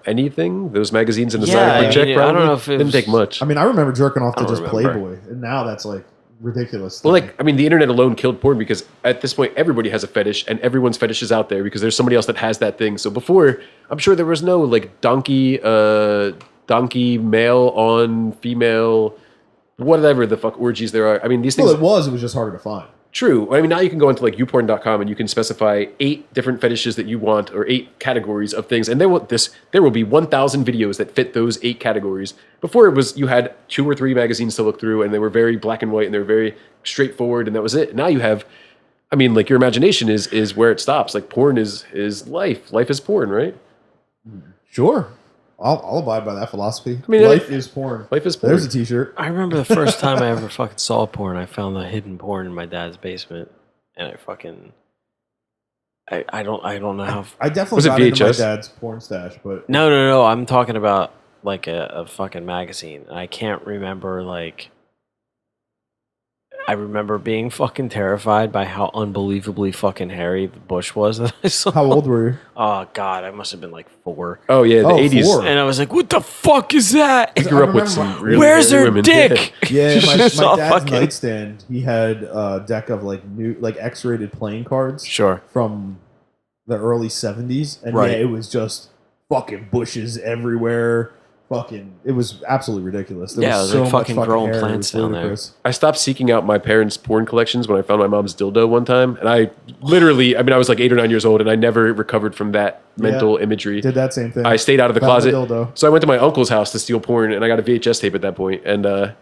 anything? Those magazines in the Yeah, side of I my check mean, I probably don't know if it didn't was- take much. I mean, I remember jerking off I to don't just remember. Playboy, and now that's like ridiculous. Well, like, I mean, the internet alone killed porn because at this point, everybody has a fetish and everyone's fetish is out there because there's somebody else that has that thing. So before, I'm sure there was no like donkey male on female, whatever the fuck orgies there are. I mean, these things. Well, it was just harder to find. True. I mean, now you can go into like youporn.com and you can specify 8 different fetishes that you want or 8 categories of things. And there will be 1,000 videos that fit those 8 categories. Before it was, you had 2 or 3 magazines to look through and they were very black and white and they were very straightforward and that was it. Now you have, I mean, like your imagination is where it stops. Like porn is life. Life is porn, right? Sure. I'll abide by that philosophy. I mean, life is porn. Life is porn. There's a t-shirt. I remember the first time I ever fucking saw porn. I found the hidden porn in my dad's basement, and I fucking, I don't know how. I definitely Was it got into my VHS? dad's porn stash, but No. I'm talking about like a fucking magazine. And I can't remember like. I remember being fucking terrified by how unbelievably fucking hairy the bush was that I saw. how old were you? Oh god, I must have been like 4. Oh, yeah, the 80s. 4. And I was like, "What the fuck is that? I grew up with remember some my- really Where's hairy her women. dick?" Yeah, my Just saw dad's fucking- nightstand. He had a deck of like new, like X-rated playing cards Sure. from the early '70s, and Right. yeah, it was just fucking bushes everywhere. Fucking, it was absolutely ridiculous. There Yeah, it was like fucking growing hair. It plants was down there. ludicrous. I stopped seeking out my parents' porn collections when I found my mom's dildo one time. And I literally, I mean, I was like 8 or 9 years old and I never recovered from that mental imagery. Did that same thing. I stayed out of the Found the closet. dildo. So I went to my uncle's house to steal porn and I got a VHS tape at that point. And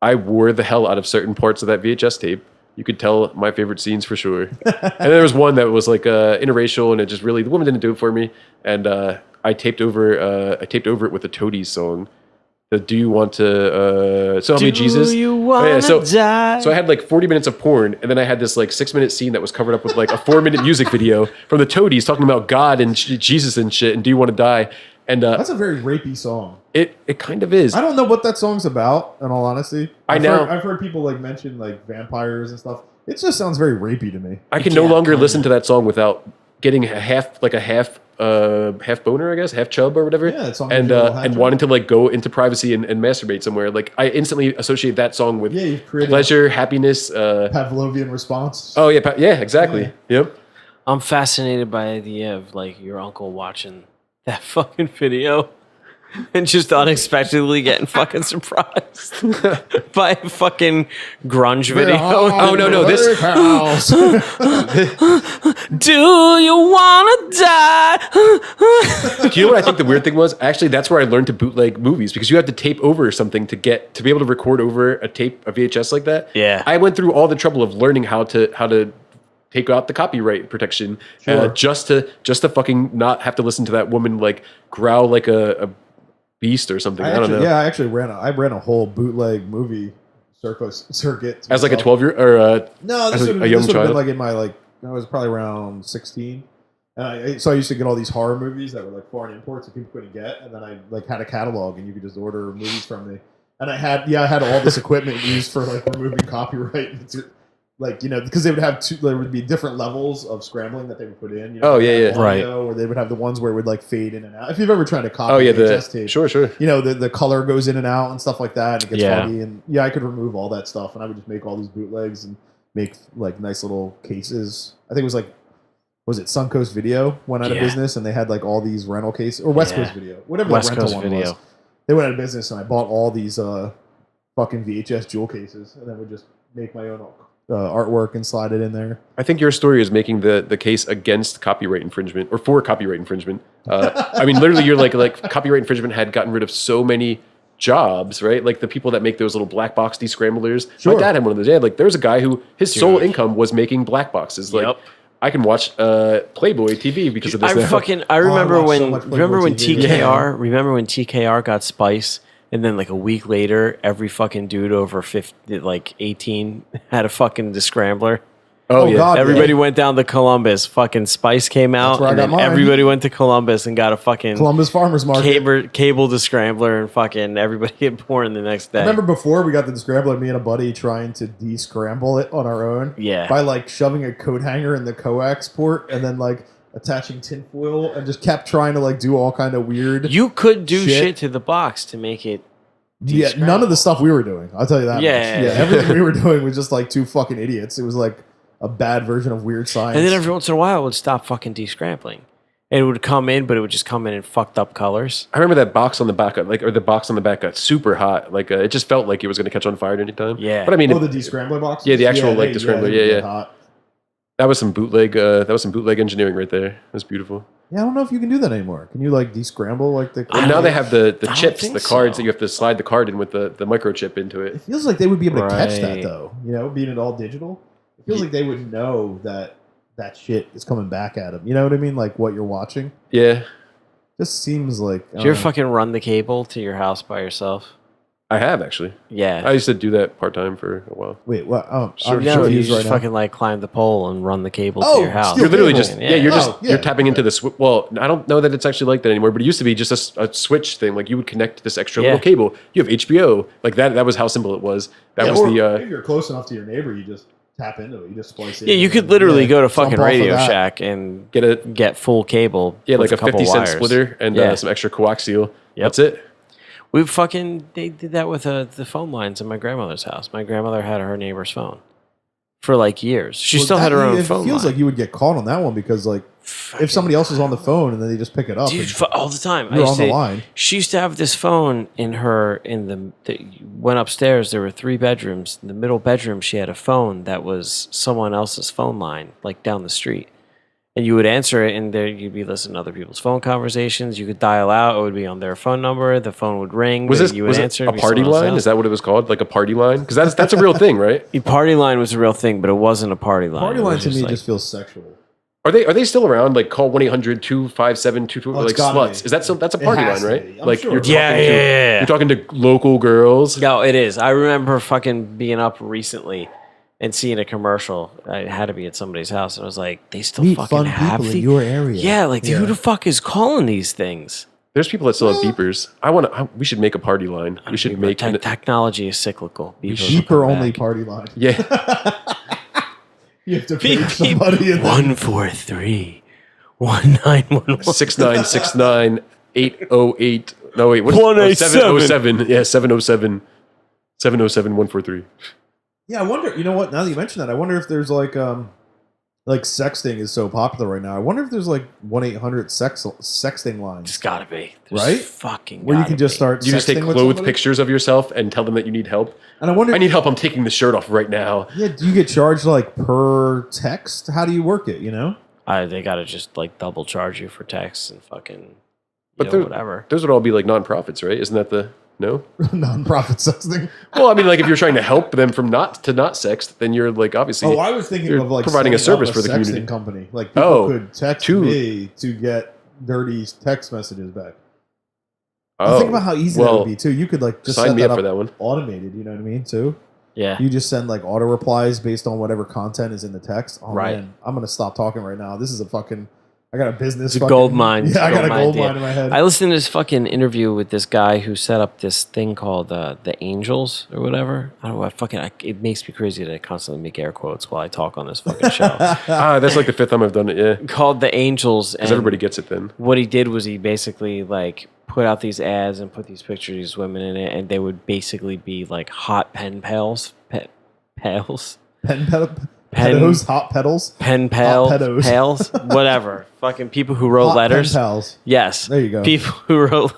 I wore the hell out of certain parts of that VHS tape. You could tell my favorite scenes for sure. And there was one that was like interracial and it just really, the woman didn't do it for me. And I taped over it with the Toadies song. The Do You Want to So Help Me Jesus? Do you Oh, wanna yeah, die? So I had like 40 minutes of porn, and then I had this like 6-minute scene that was covered up with like a 4-minute music video from the Toadies talking about God and Jesus and shit, and Do You Want to Die? And That's a very rapey song. it kind of is. I don't know what that song's about, in all honesty. I've I've heard people like mention like vampires and stuff. It just sounds very rapey to me. I can no Yeah, longer kinda. listen to that song without getting a half boner, I guess, half chub or whatever, Yeah, that song and gives you a little half and chub. wanting to like go into privacy and masturbate somewhere. Like I instantly associate that song with Yeah, you've created pleasure, happiness. a Pavlovian response. Oh yeah, yeah, exactly. Yep. I'm fascinated by the idea of like your uncle watching that fucking video and just unexpectedly getting fucking surprised by a fucking grunge video. Oh, no, this- Do you wanna die? Do you know what I think the weird thing was? Actually, that's where I learned to bootleg movies because you have to tape over something to be able to record over a VHS like that. Yeah. I went through all the trouble of learning how to take out the copyright protection Sure. just to fucking not have to listen to that woman like growl like a beast or something. I don't know. Yeah, I actually ran a whole bootleg movie circuit As like a myself. 12-year or No, as this a would young have been child? like in my like I was probably around 16, and I used to get all these horror movies that were like foreign imports that people couldn't get, and then I like had a catalog and you could just order movies from me, and I had all this equipment used for like removing copyright. Like, because they would have there would be different levels of scrambling that they would put in. Oh, yeah, they'd have yeah. audio, or they would have the ones where it would like fade in and out. If you've ever tried to copy oh yeah, VHS tape, sure. the color goes in and out and stuff like that, and it gets Yeah. foggy. And yeah, I could remove all that stuff, and I would just make all these bootlegs and make like nice little cases. I think it was like, was it Suncoast Video went out of Yeah. business, and they had like all these rental cases, or West Yeah. Coast Video, whatever West the rental Coast one Video. was. They went out of business, and I bought all these fucking VHS jewel cases, and then would just make my own artwork and slide it in there. I think your story is making the case against copyright infringement or for copyright infringement. I mean, literally, you're like copyright infringement had gotten rid of so many jobs, right? Like the people that make those little black box descramblers. Sure. My dad had one of those. Yeah, like there was a guy who his sole income was making black boxes. Like I can watch Playboy TV because of this. I remember watch so when much Playboy remember when TV. TKR remember when TKR got Spice, and then like a week later, every fucking dude over 50, like 18, had a fucking descrambler. Oh yeah, God, Everybody went down to Columbus. Fucking Spice came out, where I and got then mine. everybody went to Columbus and got a fucking Columbus Farmers Market. cable descrambler, and fucking everybody get born the next day. I remember before we got the descrambler, me and a buddy trying to descramble it on our own. Yeah. By like shoving a coat hanger in the coax port and then like attaching tinfoil and just kept trying to like do all kind of weird. You could do shit. shit to the box to make it. Yeah, none of the stuff we were doing. I'll tell you that. Yeah. much. Yeah. Everything we were doing was just like two fucking idiots. It was like a bad version of Weird Science. And then every once in a while, it would stop fucking descrambling. And it would come in, but it would just come in fucked up colors. I remember that box on the back, or the box on the back got super hot. Like it just felt like it was going to catch on fire at any time. Yeah. but I mean, the descrambler box. Yeah, the actual, like, descrambler. they Yeah. get hot. that was some bootleg. That was some bootleg engineering right there. It was beautiful. Yeah, I don't know if you can do that anymore. Can you like descramble like the? And now they have the don't chips, think the cards so. that you have to slide the card in with the microchip into It it. feels like they would be able to catch that Right. though. You know, being it all digital. It feels like they would know that shit is coming back at them. You know what I mean? Like what you're watching. Yeah, Just seems like. I Did you ever don't know. fucking run the cable to your house by yourself? I have actually. Yeah. I used to do that part time for a while. Wait, what? Oh, Sure, I'm no, you confused just right now. fucking like climb the pole and run the cable Oh, to your house. still You're literally cable. just Yeah. you're Oh, yeah. you're tapping into the well. I don't know that it's actually like that anymore, but it used to be just a switch thing. Like you would connect this extra little Yeah. cable. You have HBO like that. That was how simple it was. That Yeah, was or the if you're close enough to your neighbor, you just tap into it. You just splice it. Yeah, in you and- could literally yeah, go to jump fucking off of Radio that. Shack and get get full cable. like with a couple 50-cent wires. splitter and Yeah. some extra coaxial. Yep. That's it. They did that with the phone lines in my grandmother's house. My grandmother had her neighbor's phone for like years. She Well, still had her own it phone feels line. like you would get caught on that one because like if somebody else was on the phone and then they just pick it up, Dude, and all the time. you're on the line. She used to have this phone in went upstairs. There were 3 bedrooms. In the middle bedroom, she had a phone that was someone else's phone line, like down the street. And you would answer it, and there you'd be listening to other people's phone conversations. You could dial out; it would be on their phone number. The phone would ring. Was this you would was answer? it it'd a be party someone line? else's Is that what it was called? Like a party line? Because that's a real thing, right? house. Party line was a real thing, but it wasn't a party line. Party It was line to me like- just feels sexual. Are they still around? Like call 1-800-257-22 Oh, like it's gotta sluts. be. Is that so? That's a It party has line, to right? be. I'm Like sure. you're talking Yeah, to yeah. you're talking to local girls. No, it is. I remember fucking being up recently and seeing a commercial. I had to be at somebody's house, and I was like, "They still Meet fucking fun have people in these." your area. Yeah, like who the fuck is calling these things? There's people that still have beepers. We should make a party line. We should make Technology is cyclical. Beepers will Beeper come only back. party line. yeah. You have to Beep, pay beep. somebody. And then 143 1911. 6969 808. No wait, what is 187. 707? Yeah, 707 707 143. Yeah, I wonder. You know what? Now that you mention that, I wonder if there's like sexting is so popular right now. I wonder if there's like 1-800 sexting lines It's gotta be. There's Right? Fucking where you gotta can just be. start. You just take sexting with clothed somebody? pictures of yourself and tell them that you need help. And I wonder. I need help. I'm taking the shirt off right now. Yeah, do you get charged like per text? How do you work it? You know. They gotta just like double charge you for texts and fucking But whatever. Those would all be like nonprofits, right? Isn't that the no? Non-profit sexting. Well, I mean, like if you're trying to help them from not sext, then you're like obviously. Oh, I was thinking you're of like providing a setting up service for the sexting community. company. Like people Oh, could text to- me to get dirty text messages back. Oh, Think about how easy that would be too. You could like just sign set me that up up for that one. automated. You know what I mean? Too. Yeah. You just send like auto replies based on whatever content is in the text. Oh Right. man, I'm gonna stop talking right now. This is a fucking. I got a business. It's a fucking, gold mine. It's Yeah, a I got a gold gold mine mine in my head. I listened to this fucking interview with this guy who set up this thing called the Angels or whatever. I don't know. It makes me crazy that I constantly make air quotes while I talk on this fucking show. That's like the 5th time I've done it. Yeah, Called the Angels. because everybody gets it then. What he did was he basically like put out these ads and put these pictures of these women in it, and they would basically be like hot pen pals. Pals. Pedos, hot pedals, Pen pals, Hot pedos. pals, whatever. Fucking people who wrote hot letters. pen pals. Yes. There you go. People who wrote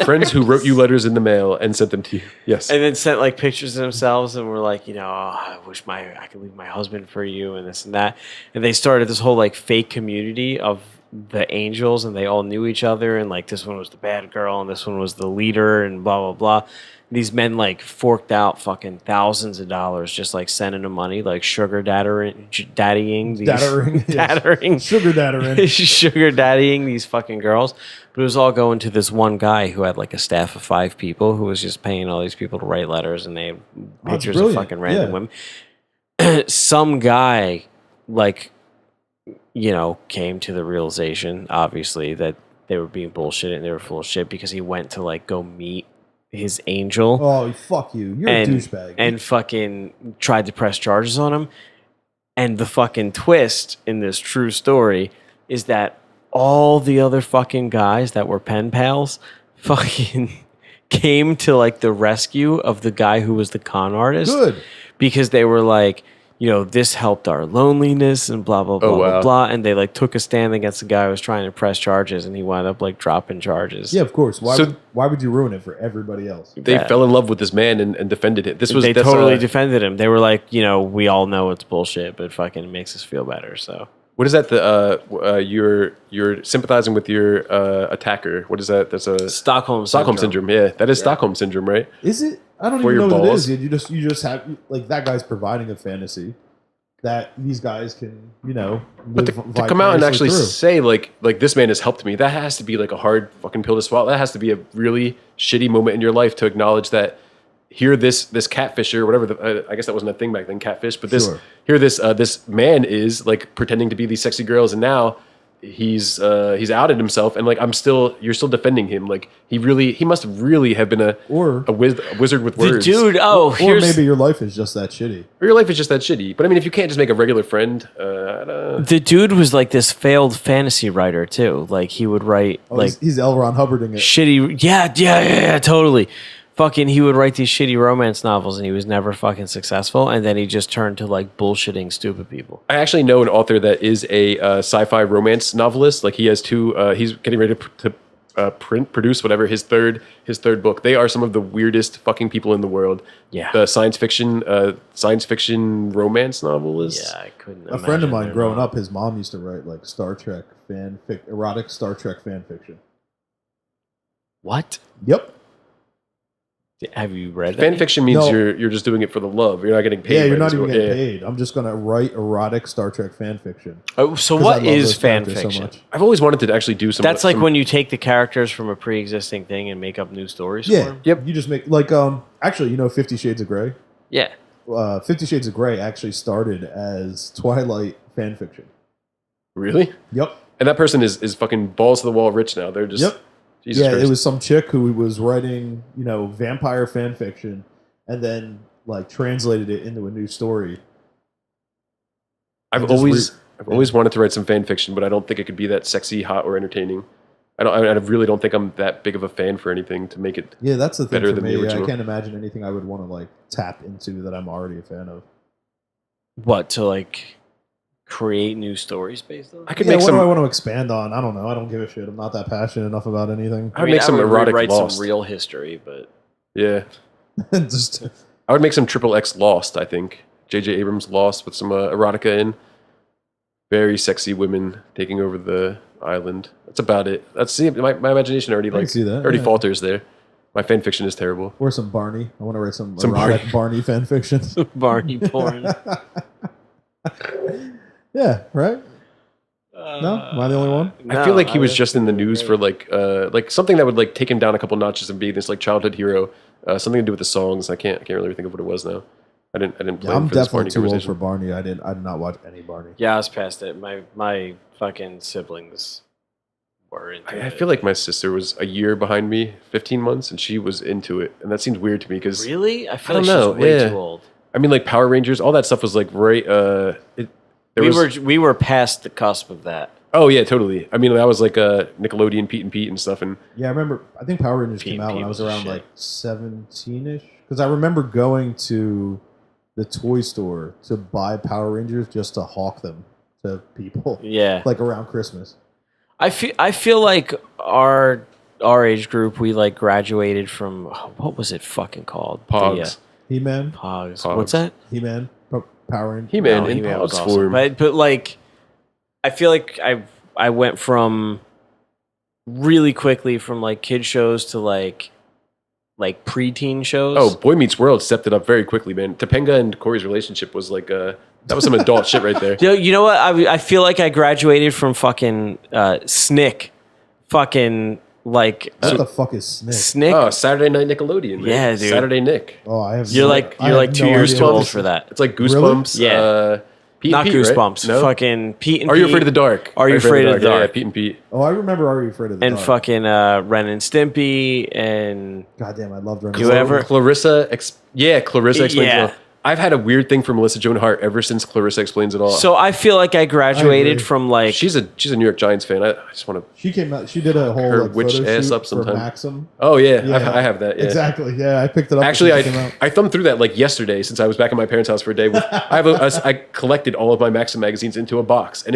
Friends who wrote you letters in the mail and sent them to you. Yes. And then sent like pictures of themselves and were like, oh, I wish I could leave my husband for you and this and that. And they started this whole like fake community of the angels, and they all knew each other, and like this one was the bad girl and this one was the leader and blah blah blah. These men like forked out fucking thousands of dollars just like sending them money, like sugar daddying these Dattering. Sugar dattering. sugar daddying these fucking girls. But it was all going to this one guy who had like a staff of 5 people who was just paying all these people to write letters, and they had pictures of fucking random women. Some guy like came to the realization, obviously, that they were being bullshit and they were full of shit, because he went to like go meet his angel. Oh, fuck you. You're a douchebag. And fucking tried to press charges on him. And the fucking twist in this true story is that all the other fucking guys that were pen pals fucking came to like the rescue of the guy who was the con artist. Good. Because they were like, this helped our loneliness and blah, blah, blah, blah, blah. And they like took a stand against the guy who was trying to press charges, and he wound up like dropping charges. Yeah, of course. Why would you ruin it for everybody else? They fell in love with this man and defended it. They totally defended him. They were like, we all know it's bullshit, but fucking makes us feel better. So what is that? You're sympathizing with your attacker. What is that? That's a Stockholm syndrome. Yeah, that is Stockholm syndrome, right? Is it? I don't even know what it is. You just have like that guy's providing a fantasy that these guys can But to come out and actually say like this man has helped me, that has to be like a hard fucking pill to swallow. That has to be a really shitty moment in your life to acknowledge that. Here, this catfisher, whatever. I guess that wasn't a thing back then, catfish. But this man is like pretending to be these sexy girls, and now he's outed himself, and like you're still defending him. Like he must really have been a wizard with words. The dude, or maybe your life is just that shitty. Or your life is just that shitty. But I mean, if you can't just make a regular friend, the dude was like this failed fantasy writer too. Like he would write he's L. Ron Hubbarding it. Shitty, yeah, totally. Fucking, he would write these shitty romance novels, and he was never fucking successful. And then he just turned to like bullshitting stupid people. I actually know an author that is a sci-fi romance novelist. Like he has 2. He's getting ready to produce whatever his third book. They are some of the weirdest fucking people in the world. Yeah, the science fiction romance novelists. Yeah, I couldn't. A friend of mine growing up, his mom used to write like erotic Star Trek fan fiction. What? Yep. Have you read fan fiction means you're just doing it for the love. You're not getting paid. Yeah, you're not even getting paid. I'm just gonna write erotic Star Trek fan fiction. Oh, so what is fan fiction? So I've always wanted to actually do some. That's like when you take the characters from a pre-existing thing and make up new stories. Yeah. For them? Yep. You just make like actually 50 Shades of Grey. Yeah. 50 Shades of Grey actually started as Twilight fan fiction. Really? Yep. And that person is fucking balls to the wall rich now. They're just. Yep. Jesus Christ. It was some chick who was writing, vampire fan fiction, and then like translated it into a new story. I've always wanted to write some fan fiction, but I don't think it could be that sexy, hot, or entertaining. I really don't think I'm that big of a fan for anything to make it. Yeah, that's the thing better for than me. the original. I can't imagine anything I would want to like tap into that I'm already a fan of. What, to like create new stories based on? I could make some. What do I want to expand on? I don't know. I don't give a shit. I'm not that passionate enough about anything. I would make some erotic write Lost. Some real history, but yeah, just I would make some XXX Lost. I think J.J. Abrams Lost with some erotica in. Very sexy women taking over the island. That's about it. That's my imagination already falters there. My fan fiction is terrible. Or some Barney. I want to write some erotic Barney fan fiction. Barney porn. Yeah, right? No? Am I the only one? I feel like he was just in the news for like something that would like take him down a couple notches and be this like childhood hero. Something to do with the songs. I can't really think of what it was now. I didn't play I'm for this definitely Barney too old conversation. for Barney. I did not watch any Barney. Yeah, I was past it. My fucking siblings were into it. I feel like my sister was a year behind me, 15 months, and she was into it. And that seems weird to me because really? I feel I like don't know. she's way Yeah. too old. I mean, like Power Rangers, all that stuff was like right. We were past the cusp of that. Oh yeah, totally. I mean, that was like Nickelodeon, Pete and Pete and stuff. And Yeah, I remember. I think Power Rangers came out when I was around like 17-ish. Because I remember going to the toy store to buy Power Rangers just to hawk them to people. Yeah, like around Christmas. I feel like our our age group, we like graduated from what was it fucking called? Pogs. He-Man. Pogs. Pogs. What's that? He-Man. Power Rangers. He-Man No, in He-Man was Pogs awesome. form. But like, I feel like I went from really quickly from like kid shows to like preteen shows. Oh, Boy Meets World stepped it up very quickly, man. Topanga and Corey's relationship was like that was some adult shit right there. You know what? I feel like I graduated from fucking Snick, fucking like What the fuck is Snick? Snick. Oh, Saturday Night Nickelodeon. Man. Yeah, dude. Saturday Nick. Oh, I have. You're like I have 2 no years idea too what old this for is. that. It's like Goosebumps. Yeah. Pete Not and Pete, Goosebumps. Right? No? Fucking Pete and Are Pete. You Afraid of the Dark? Are You Afraid of the Dark? Yeah, Pete and Pete. Oh, I remember. Are You Afraid of the And Dark? fucking Ren and Stimpy and Goddamn, I loved Ren. You ever- Clarissa Explains It Yeah. All. I've had a weird thing for Melissa Joan Hart ever since Clarissa Explains It All. So I feel like I graduated agree. from like she's a New York Giants fan. I just want to. She came out. She did a whole Her like, witch photo ass shoot up for sometime. Maxim. Oh yeah, Yeah. I have that. Yeah. Exactly. Yeah, I picked it up. when Actually, she came out. I thumbed through that like yesterday since I was back at my parents' house for a day. I collected all of my Maxim magazines into a box, and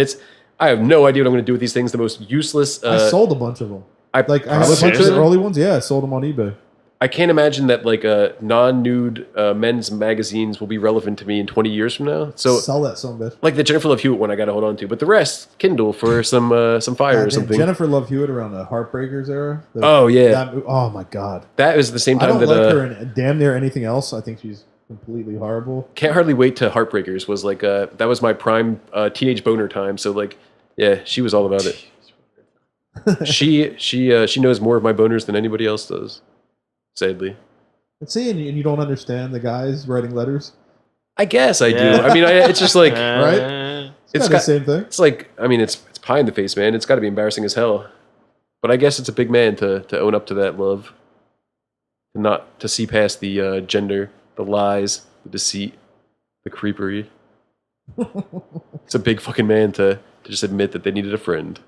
I have no idea what I'm going to do with these things. The most useless. I sold a bunch of them. I I had a probably bunch of the should. early ones. Yeah, I sold them on eBay. I can't imagine that like non-nude men's magazines will be relevant to me in 20 years from now. So Sell that son of a bitch. like the Jennifer Love Hewitt one, I got to hold on to, but the rest Kindle for some fire or Goddamn, something. Jennifer Love Hewitt around the Heartbreakers era. Oh, yeah. Oh my god. That was the same I time don't that like her in damn near anything else. I think she's completely horrible. Can't Hardly Wait to Heartbreakers was like that was my prime teenage boner time. So like yeah, she was all about it. she knows more of my boners than anybody else does. Sadly. See, and you don't understand the guys writing letters. I guess I do. Yeah. I mean, it's just like Right? it's It's the same thing. It's like I mean, it's pie in the face, man. It's got to be embarrassing as hell. But I guess it's a big man to own up to that love, not to see past the gender, the lies, the deceit, the creepery. It's a big fucking man to just admit that they needed a friend.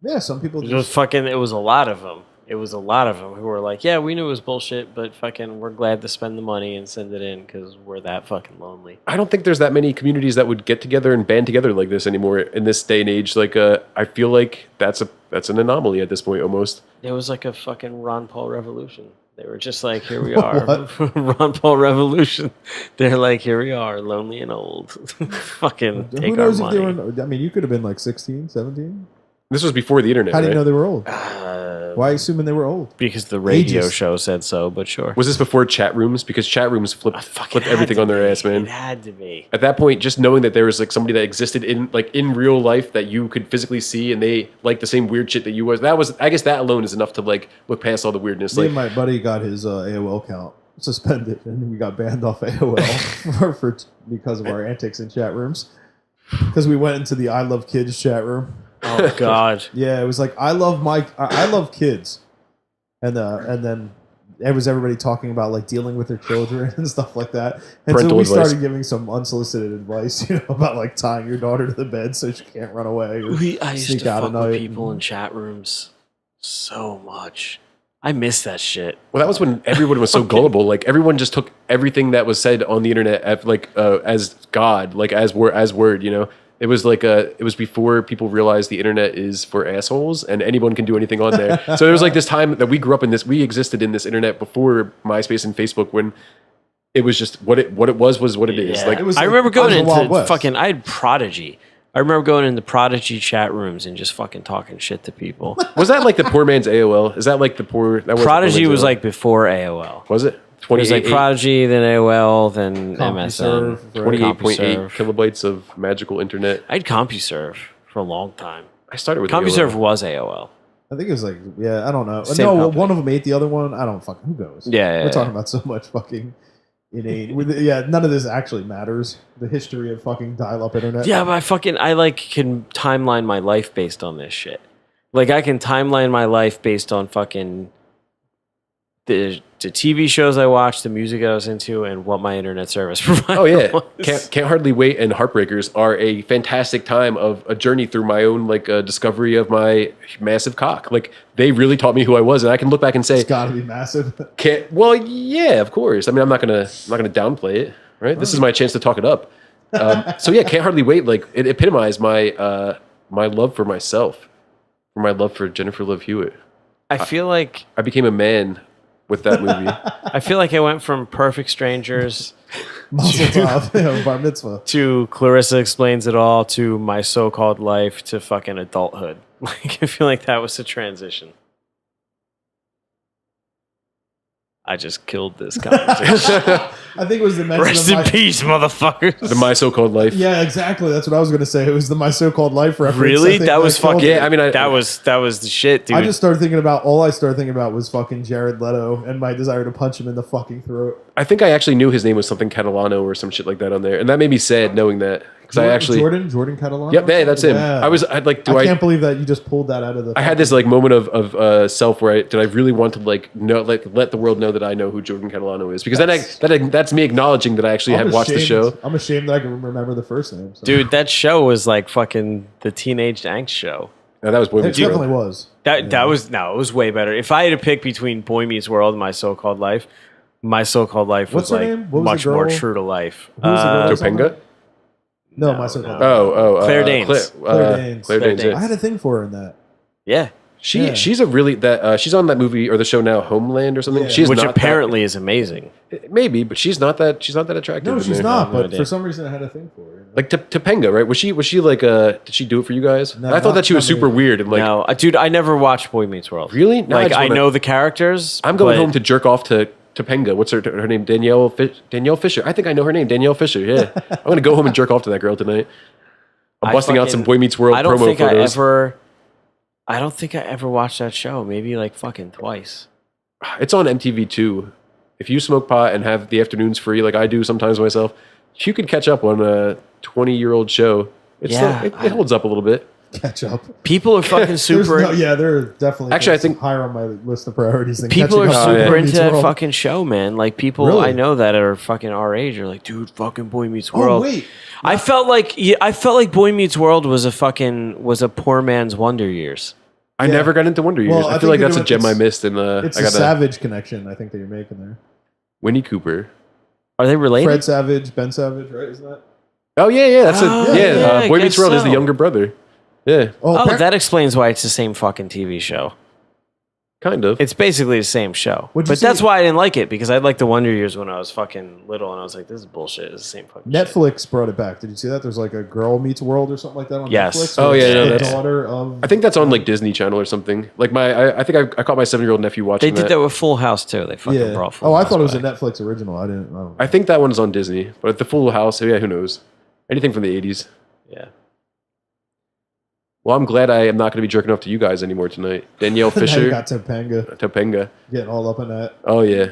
Yeah, some people it was just fucking. It was a lot of them. It was a lot of them who were like, "Yeah, we knew it was bullshit, but fucking, we're glad to spend the money and send it in because we're that fucking lonely." I don't think there's that many communities that would get together and band together like this anymore in this day and age. Like, I feel like that's an anomaly at this point almost. It was like a fucking Ron Paul revolution. They were just like, "Here we are, What? Ron Paul revolution." They're like, "Here we are, lonely and old." Fucking who take our knows if they money. were. I mean, you could have been like 16, 17. This was before the internet. How do you right? know they were old? Uh, Why are you assuming they were old? Because the radio Ages. show said so, but sure. Was this before chat rooms? Because chat rooms Fucking flipped had everything to on their be. ass, man. It had to be. At that point, just knowing that there was like somebody that existed in real life that you could physically see and they like the same weird shit that you was, I guess that alone is enough to like look past all the weirdness. Me Like and my buddy got his AOL account suspended, and we got banned off AOL because of our antics in chat rooms. Because we went into the I Love Kids chat room. Oh God. Yeah, it was like I love kids, and then it was everybody talking about like dealing with their children and stuff like that. And Parental so we advice. started giving some unsolicited advice, about like tying your daughter to the bed so she can't run away. Or I used sneak to out fuck at with night. people in chat rooms so much. I miss that shit. well, that was when everyone was so gullible. Like everyone just took everything that was said on the internet as God, like as word. It was like it was before people realized the internet is for assholes and anyone can do anything on there. So there was like this time that we grew up in this. We existed in this internet before MySpace and Facebook when it was just what it was what it is. Yeah. Like It was I like- remember it going was the Wild into West. fucking. I had Prodigy. I remember going into Prodigy chat rooms and just fucking talking shit to people. was that like the poor man's AOL? Is that like the poor? That was Prodigy the poor man's was AOL? like before AOL. Was it It was like 28.8 Prodigy, then AOL, then CompuServe, MSN. right? 28.8 CompuServe. kilobytes of magical internet? I had CompuServe for a long time. I started with CompuServe AOL. was AOL. I think it was like, I don't know. Same No, company. one of them ate the other one. I don't fucking. Who knows? Yeah, We're talking about so much fucking innate. None of this actually matters. The history of fucking dial-up internet. Yeah, but I like can timeline my life based on this shit. Like I can timeline my life based on fucking the TV shows I watched, the music I was into, and what my internet service provider Oh yeah, was. can't hardly wait and Heartbreakers are a fantastic time of a journey through my own discovery of my massive cock. Like they really taught me who I was, and I can look back and say, It's got to be massive. well, yeah, of course. I mean, I'm not gonna downplay it, right? This is my chance to talk it up. So yeah, can't hardly wait. Like it epitomized my my love for myself, for my love for Jennifer Love Hewitt. I feel like I became a man with that movie. I feel like I went from Perfect Strangers Mazel tov, bar mitzvah. to Clarissa Explains It All to My So-Called Life to fucking adulthood. Like I feel like that was the transition. I just killed this conversation. I think it was the mention Rest of in peace, motherfuckers. The My So-Called Life. Yeah, exactly. That's what I was going to say. It was the My So-Called Life reference. Really? I think That was killed fucking. it. Yeah, I mean, that was the shit, dude. I just started thinking about, all I started thinking about was fucking Jared Leto and my desire to punch him in the fucking throat. I think I actually knew his name was something Catalano or some shit like that on there, and that made me sad knowing that because I actually Jordan Catallano? Yep, yeah, that's him. Yeah. I'd like, I can't believe that you just pulled that out of the... I had this like moment of self where did I really want to like know, like let the world know that I know who Jordan Catalano is, because that's me acknowledging that I actually I'm had watched the ashamed- show. I'm ashamed that I can remember the first name. So. Dude, that show was like fucking the Teenage Angst show. And that was Boy It Meets definitely World. was. That was it was way better. If I had to pick between Boy Meets World and My So-Called Life, My So-Called Life What's was her like name? What was much the more girl? true to life. Who was the girl that's on Topanga? that? No, No, My So-Called no. Life. Claire Danes. Claire Danes. Claire Claire Danes. Danes. Yeah. I had a thing for her in that. Yeah, She's a really she's on that movie or the show now, Homeland or something. Yeah. She's which not apparently is amazing. maybe, but she's not that attractive. No, in she's there. not, no but idea. for some reason I had a thing for her. You know? Like Topanga, right? Was she like did she do it for you guys? No, I thought not- that she was not me. super weird and like No, dude, I never watched Boy Meets World. Really? No, Like just I wanna- know the characters. I'm going but home to jerk off to Topanga. What's her name? Danielle Fisher. I think I know her name. Danielle Fisher. Yeah. I'm gonna go home and jerk off to that girl tonight. I'm I busting out fucking- some Boy Meets World I don't promo think photos. I don't think I ever watched that show. Maybe like fucking twice. It's on MTV2. If you smoke pot and have the afternoons free, like I do sometimes myself, you could catch up on a 20-year-old show. It's Yeah, still, it holds up a little bit. Catch up. People are fucking super. There are definitely Actually, I things think- higher on my list of priorities than People are catching up super on Boy into Meets that World. fucking show, man. Like people Really? I know that are fucking our age are like, dude, fucking Boy Meets Oh World. wait, I felt like Boy Meets World was a poor man's Wonder Years. I Yeah. never got into Wonder Years. Well, I I feel like think that's a gem I missed. And it's I a got Savage connection. I think that you're making there. Winnie Cooper. Are they related? Fred Savage, Ben Savage, right? Isn't that? Oh yeah, that's Oh, yeah. I Boy Meets guess World is the so. younger brother. Yeah, Oh, appar- that explains why it's the same fucking TV show. kind of. It's basically the same show. What'd you But that's say? why I didn't like it, because I liked the Wonder Years when I was fucking little, and I was like, this is bullshit. It's the same fucking shit. Netflix brought it back. Did you see that? There's like a Girl Meets World or something like that on Yes. Netflix. Oh, where yeah, it's no, the that's- daughter of. I think that's on like Disney Channel or something. Like I think I caught my 7-year-old nephew They watching did that with Full House, too. They fucking Yeah. brought Full Oh, I House thought it was a back. Netflix original. I didn't know. I think that one is on Disney, but the Full House, yeah, who knows? Anything from the 80s. Yeah. Well, I'm glad I am not going to be jerking off to you guys anymore tonight. Danielle Now you Fisher, got Topanga Topanga. getting all up in that. Oh yeah,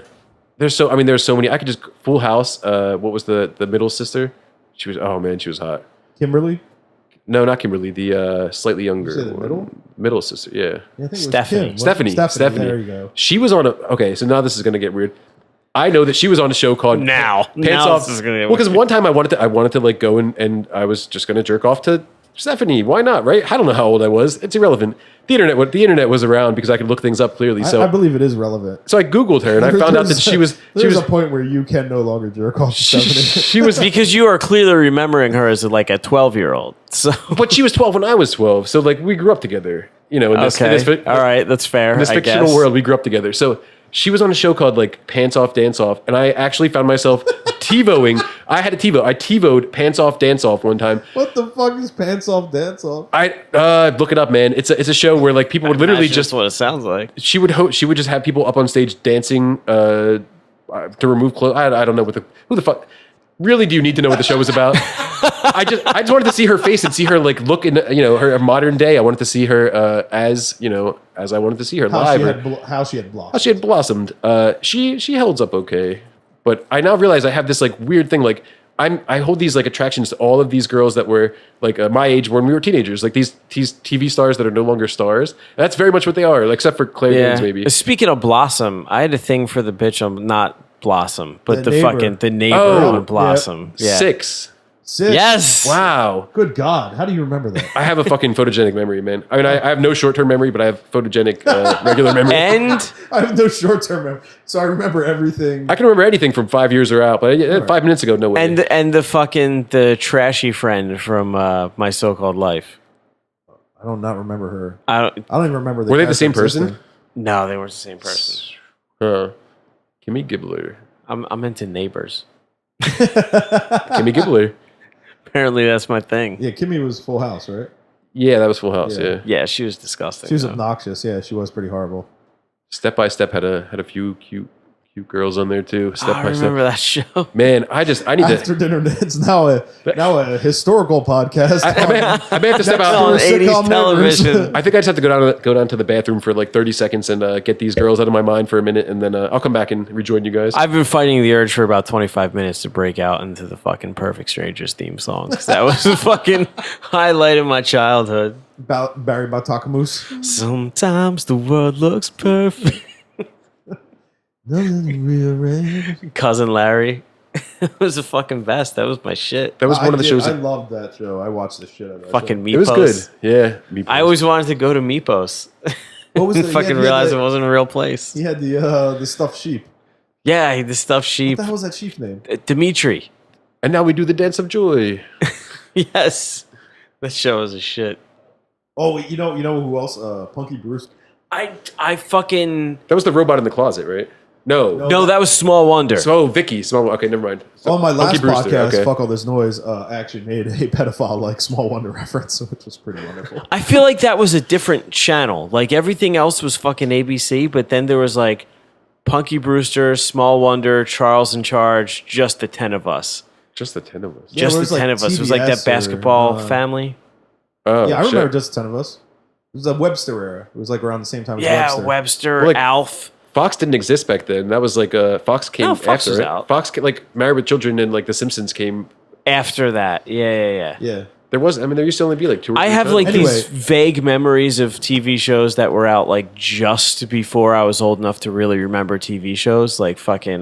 there's so many. I could just Full House. What was the middle sister? She was she was hot. Kimberly. No, not Kimberly. The slightly younger You say the one. Middle sister. Yeah, Yeah, I think it was Stephanie. Kim. Stephanie. There you go. She was on a. Okay, so now this is going to get weird. I know that she was on a show called Now Off. this is gonna get Well, because one time I wanted to like go and I was just going to jerk off to Stephanie. Why not? Right? I don't know how old I was. It's irrelevant. The internet was around because I could look things up clearly. So I believe it is relevant. so I googled her and I found out that she was There's a point where you can no longer jerk off to Stephanie. she was because you are clearly remembering her as like a 12-year-old. So but she was 12 when I was 12. So like we grew up together. You know, in this, in okay, this, all right, that's fair. in this I fictional guess. world, we grew up together. So she was on a show called like Pants Off, Dance Off, and I actually found myself TiVoing. I had a TiVo. I TiVoed Pants Off, Dance Off one time. What the fuck is pants off, dance off? I look it up, man. It's a show where like people would literally That's just what it sounds like. she would just have people up on stage dancing to remove clothes. I don't know who the fuck. Really, do you need to know what the show was about? I just wanted to see her face and see her like look in her modern day. I wanted to see her as I wanted to see her live. How she had blossomed. How she had blossomed. She holds up okay, but I now realize I have this like weird thing. Like I hold these like attractions to all of these girls that were like my age when we were teenagers. Like these TV stars that are no longer stars. And that's very much what they are, like, except for Claire Danes maybe. Speaking of Blossom, I had a thing for the bitch on not Blossom, but The the neighbor. fucking the neighbor Oh, on Blossom. Yeah. 6. Yes. Wow. Good God. How do you remember that? I have a fucking photogenic memory, man. I mean, I have no short-term memory, but I have photogenic regular memory. And I have no short-term memory, so I remember everything. I can remember anything from 5 years or out, but 5 minutes ago, no way. and the trashy friend from My So-Called Life. I don't not remember her. I don't. I don't even remember. Were they the character same person? existing. No, they weren't the same person. Kimmy Gibbler. I'm into Neighbors. Kimmy Gibbler. Apparently, that's my thing. Yeah, Kimmy was Full House, right? Yeah, that was Full House. Yeah. Yeah, she was disgusting. She was though. obnoxious. Yeah, she was pretty horrible. Step by Step had a few cute girls on there too. Step I by remember that show. Man, I need After to. Dinner, it's now a historical podcast. I may have to step On out. Next to 80s sitcom television. neighbors. I think I just have to go down to the bathroom for like 30 seconds and get these girls out of my mind for a minute, and then I'll come back and rejoin you guys. I've been fighting the urge for about 25 minutes to break out into the fucking Perfect Strangers theme song. 'Cause that was the fucking highlight of my childhood. Barry Batakamoose. Sometimes the world looks perfect. Nothing rearranged. Cousin Larry. It was the fucking best. That was my shit. That was one of the shows. I That, loved that show. I watched the shit out of that Fucking show. Meepos. it was good. Yeah. Meepos. I always wanted to go to Meepos. What was And the- fucking he had realized the- it wasn't a real place. He had the stuffed sheep. Yeah, the stuffed What sheep. the hell was that sheep name? Dimitri. And now we do the dance of joy. Yes. That show was a shit. Oh, you know who else? Punky Bruce. I fucking... That was the robot in the closet, right? No. No. that was Small Wonder. So Vicky. Small. Okay, never mind. So, On my last Punky Brewster, podcast, okay. Fuck All This Noise, I actually made a pedophile like Small Wonder reference, which was pretty wonderful. I feel like that was a different channel. Like everything else was fucking ABC, but then there was like Punky Brewster, Small Wonder, Charles in Charge, just the 10 of us. Just the 10 of us. Yeah, Just it the was like 10 of us. It was like that TBS or, basketball family. Oh, Yeah, I shit. remember just the 10 of us. It was a Webster era. It was like around the same time as Yeah, Webster. Webster, Well, like- Alf. Fox didn't exist back then. That was like Fox came No, Fox after was it. out. Fox like Married with Children and like The Simpsons came. After that. Yeah. Yeah. There used to only be like two or three. I have like channels. Anyway. these vague memories of TV shows that were out like just before I was old enough to really remember TV shows, like fucking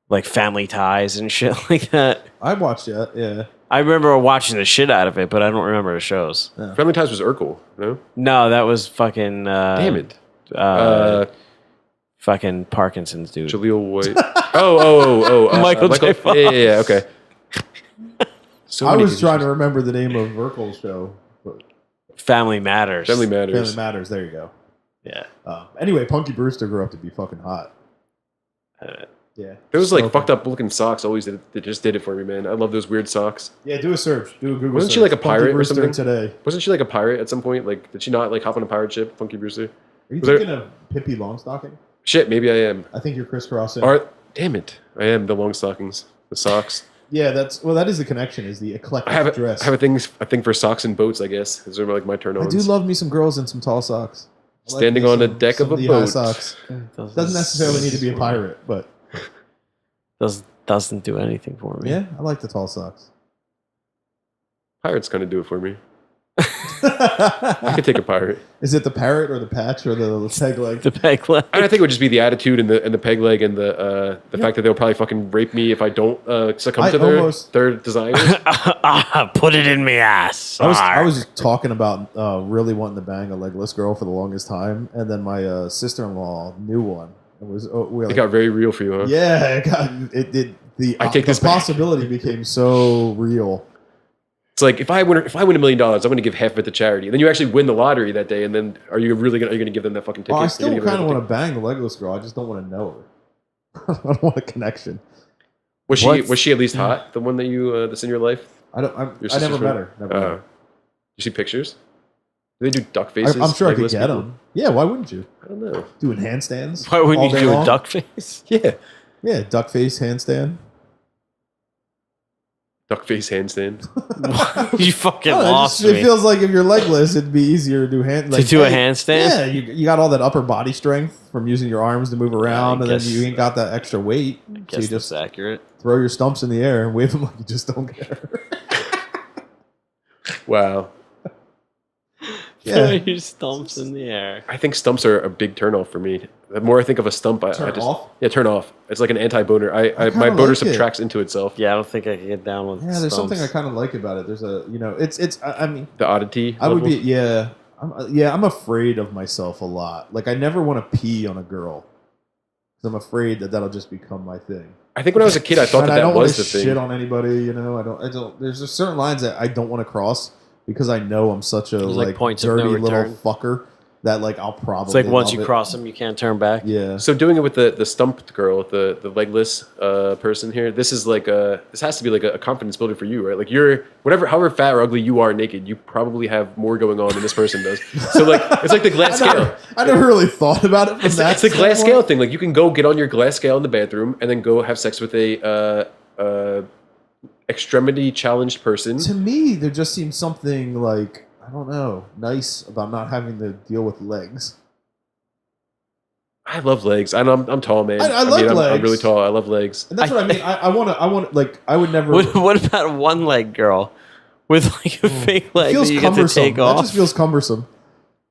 like Family Ties and shit like that. I watched that, yeah. I remember watching the shit out of it, but I don't remember the shows. Family Ties was Urkel. No, No, that was fucking damn it. fucking Parkinson's dude. Jaleel White. Oh. Michael J. Fox. Yeah. Okay. So I many was TV trying to shows. remember the name of Urkel's show. But Family Matters. Family Matters. Family Matters, there you go. Yeah. Anyway, Punky Brewster grew up to be fucking hot. Yeah. Those like So- fucked up looking socks always just did it for me, man. I love those weird socks. Yeah, do a search. Do a Google Wasn't search. she like a Punky pirate or Brewster something? today. Wasn't she like a pirate at some point? Like, did she not like hop on a pirate ship, Funky Brewster? Are you Was there- thinking of Pippi Longstocking? Shit, maybe I am. I think you're crisscrossing. Damn it, I am the long stockings, the socks. Yeah, that is the connection, is the eclectic I have dress. I have a thing for socks and boats. I guess those are like my turn I ons. do love me some girls in some tall socks. I like Standing me on a some- deck some of a knee-high boat. Socks. Doesn't necessarily need to be a pirate, but Doesn't do anything for me. yeah, I like the tall socks. Pirates kind of do it for me. I could take a pirate. Is it the parrot or the patch or the peg leg? The peg leg. I think it would just be the attitude and the peg leg and the fact that they'll probably fucking rape me if I don't succumb I to almost- their desires. Put it in me ass. I was just talking about really wanting to bang a legless girl for the longest time, and then my sister-in-law knew one. It was we were It like, got very real for you, huh? yeah, it got the I take the this back. possibility became so real. It's like if I win $1 million, I'm going to give half of it to charity. And then you actually win the lottery that day, and then are you going to give them that fucking ticket? Well, I You're still gonna give them kind of that want to bang the legless girl. I just don't want to know her. I don't want a connection. ticket. What? Was she at least hot? The one that you that's in your life? I don't. Your I never sister's met friend? her. Never met her. You see pictures? Do they do duck faces? I'm sure I could legless get people? them. Yeah, why wouldn't you? I don't know. Doing handstands. Why wouldn't all you day do long? a duck face? Yeah, Yeah, duck face handstand. duck face handstand. You fucking Oh, lost it me. feels like if you're legless, it'd be easier to do hand To do a handstand? Yeah, you got all that upper body strength from using your arms to move around, and then guess- you ain't got that extra weight. So Guess you that's just accurate. throw your stumps in the air and wave them like you just don't care. Wow. Yeah. Your stumps in the air. I think stumps are a big turnoff for me. The more I think of a stump, I Turn just off? yeah, turn off. It's like an anti-boner. My kinda boner like subtracts into itself. Yeah, I don't think I can get down with Yeah, there's stumps. something I kind of like about it. There's a, it's. I mean, The oddity. I would level. be, I'm afraid of myself a lot. Like I never want to pee on a girl. 'Cause I'm afraid that that'll just become my thing. I think when I was a kid, I thought And that I don't that was want to the thing. shit on anybody. I don't. There's just certain lines that I don't want to cross because I know I'm such a There's, like, like points of dirty no little return. fucker that like I'll probably. It's like once love you it. cross them, you can't turn back. Yeah. So doing it with the stumped girl, the legless person here, this is like this has to be like a confidence builder for you, right? Like you're however fat or ugly you are naked, you probably have more going on than this person does. So like it's like the glass scale. I never really thought about it. From It's the glass scale thing. Like you can go get on your glass scale in the bathroom and then go have sex with a extremity challenged person. To me, there just seems something like I don't know, nice about not having to deal with legs. I love legs. I'm tall, man. I love I'm legs. really tall. I love legs. And that's what I mean. I want like I would never. What about a one leg girl with like a fake leg that feels you get to cumbersome. take That off? just feels cumbersome.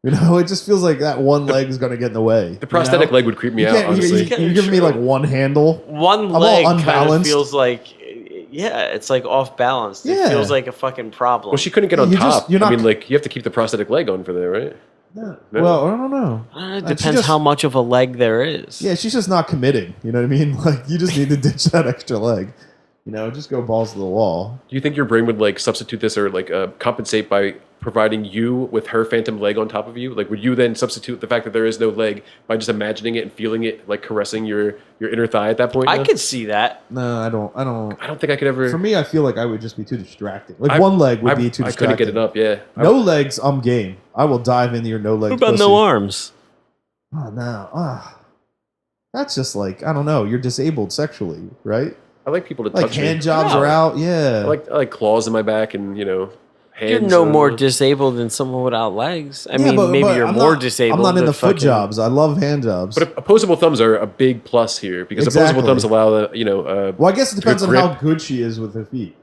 You know, it just feels like that one leg is going to get in the way. The prosthetic leg would creep me out, honestly. You're giving me like one handle. One I'm all leg kind of unbalanced. feels like, yeah, it's like off balance. It Yeah. feels like a fucking problem. Well, she couldn't get on You just- top. you're I not- mean, like, you have to keep the prosthetic leg on for that, right? Yeah. No. Well, I don't know. It She depends just- how much of a leg there is. Yeah, she's just not committing. You know what I mean? Like you just need to ditch that extra leg. You know, just go balls to the wall. Do you think your brain would, like, substitute this or, like, compensate by providing you with her phantom leg on top of you? Like, would you then substitute the fact that there is no leg by just imagining it and feeling it, like, caressing your inner thigh at that point? I now? could see that. No, I don't. I don't think I could ever... For me, I feel like I would just be too distracting. Like one leg would be too I distracting. couldn't get it up, yeah. No legs, I'm game. I will dive into your no leg. What about pussy. no arms? Oh no. That's just like I don't know. You're disabled sexually, right? I like people to Like touch hand me. jobs No. are out. Yeah. I like claws in my back and, you know, hands. You're no on- more disabled than someone without legs. I Yeah, mean, but maybe you're I'm more not- disabled. I'm not but into foot fucking- jobs. I love hand jobs. But opposable thumbs are a big plus here because Exactly. opposable thumbs allow the, you know, well, I guess it depends on grip. how good she is with her feet,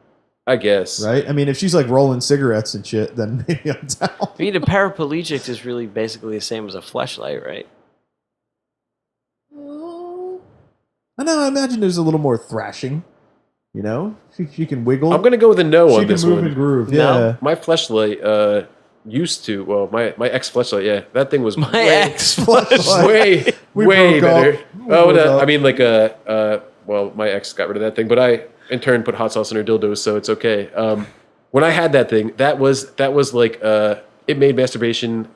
I guess. right? I mean, if she's like rolling cigarettes and shit, then maybe I'm down. I mean, a paraplegic is really basically the same as a fleshlight, right? I know. I imagine there's a little more thrashing. You know, she can wiggle. I'm gonna go with a no she on can this move one. and groove. No. Yeah. My fleshlight used to. Well, my ex fleshlight. Yeah, that thing was My way, ex Fleshlight. way We way broke up. better. We Oh, broke no, up. I mean like well, my ex got rid of that thing, but I in turn put hot sauce in her dildos, so it's okay. When I had that thing, that was like it made masturbation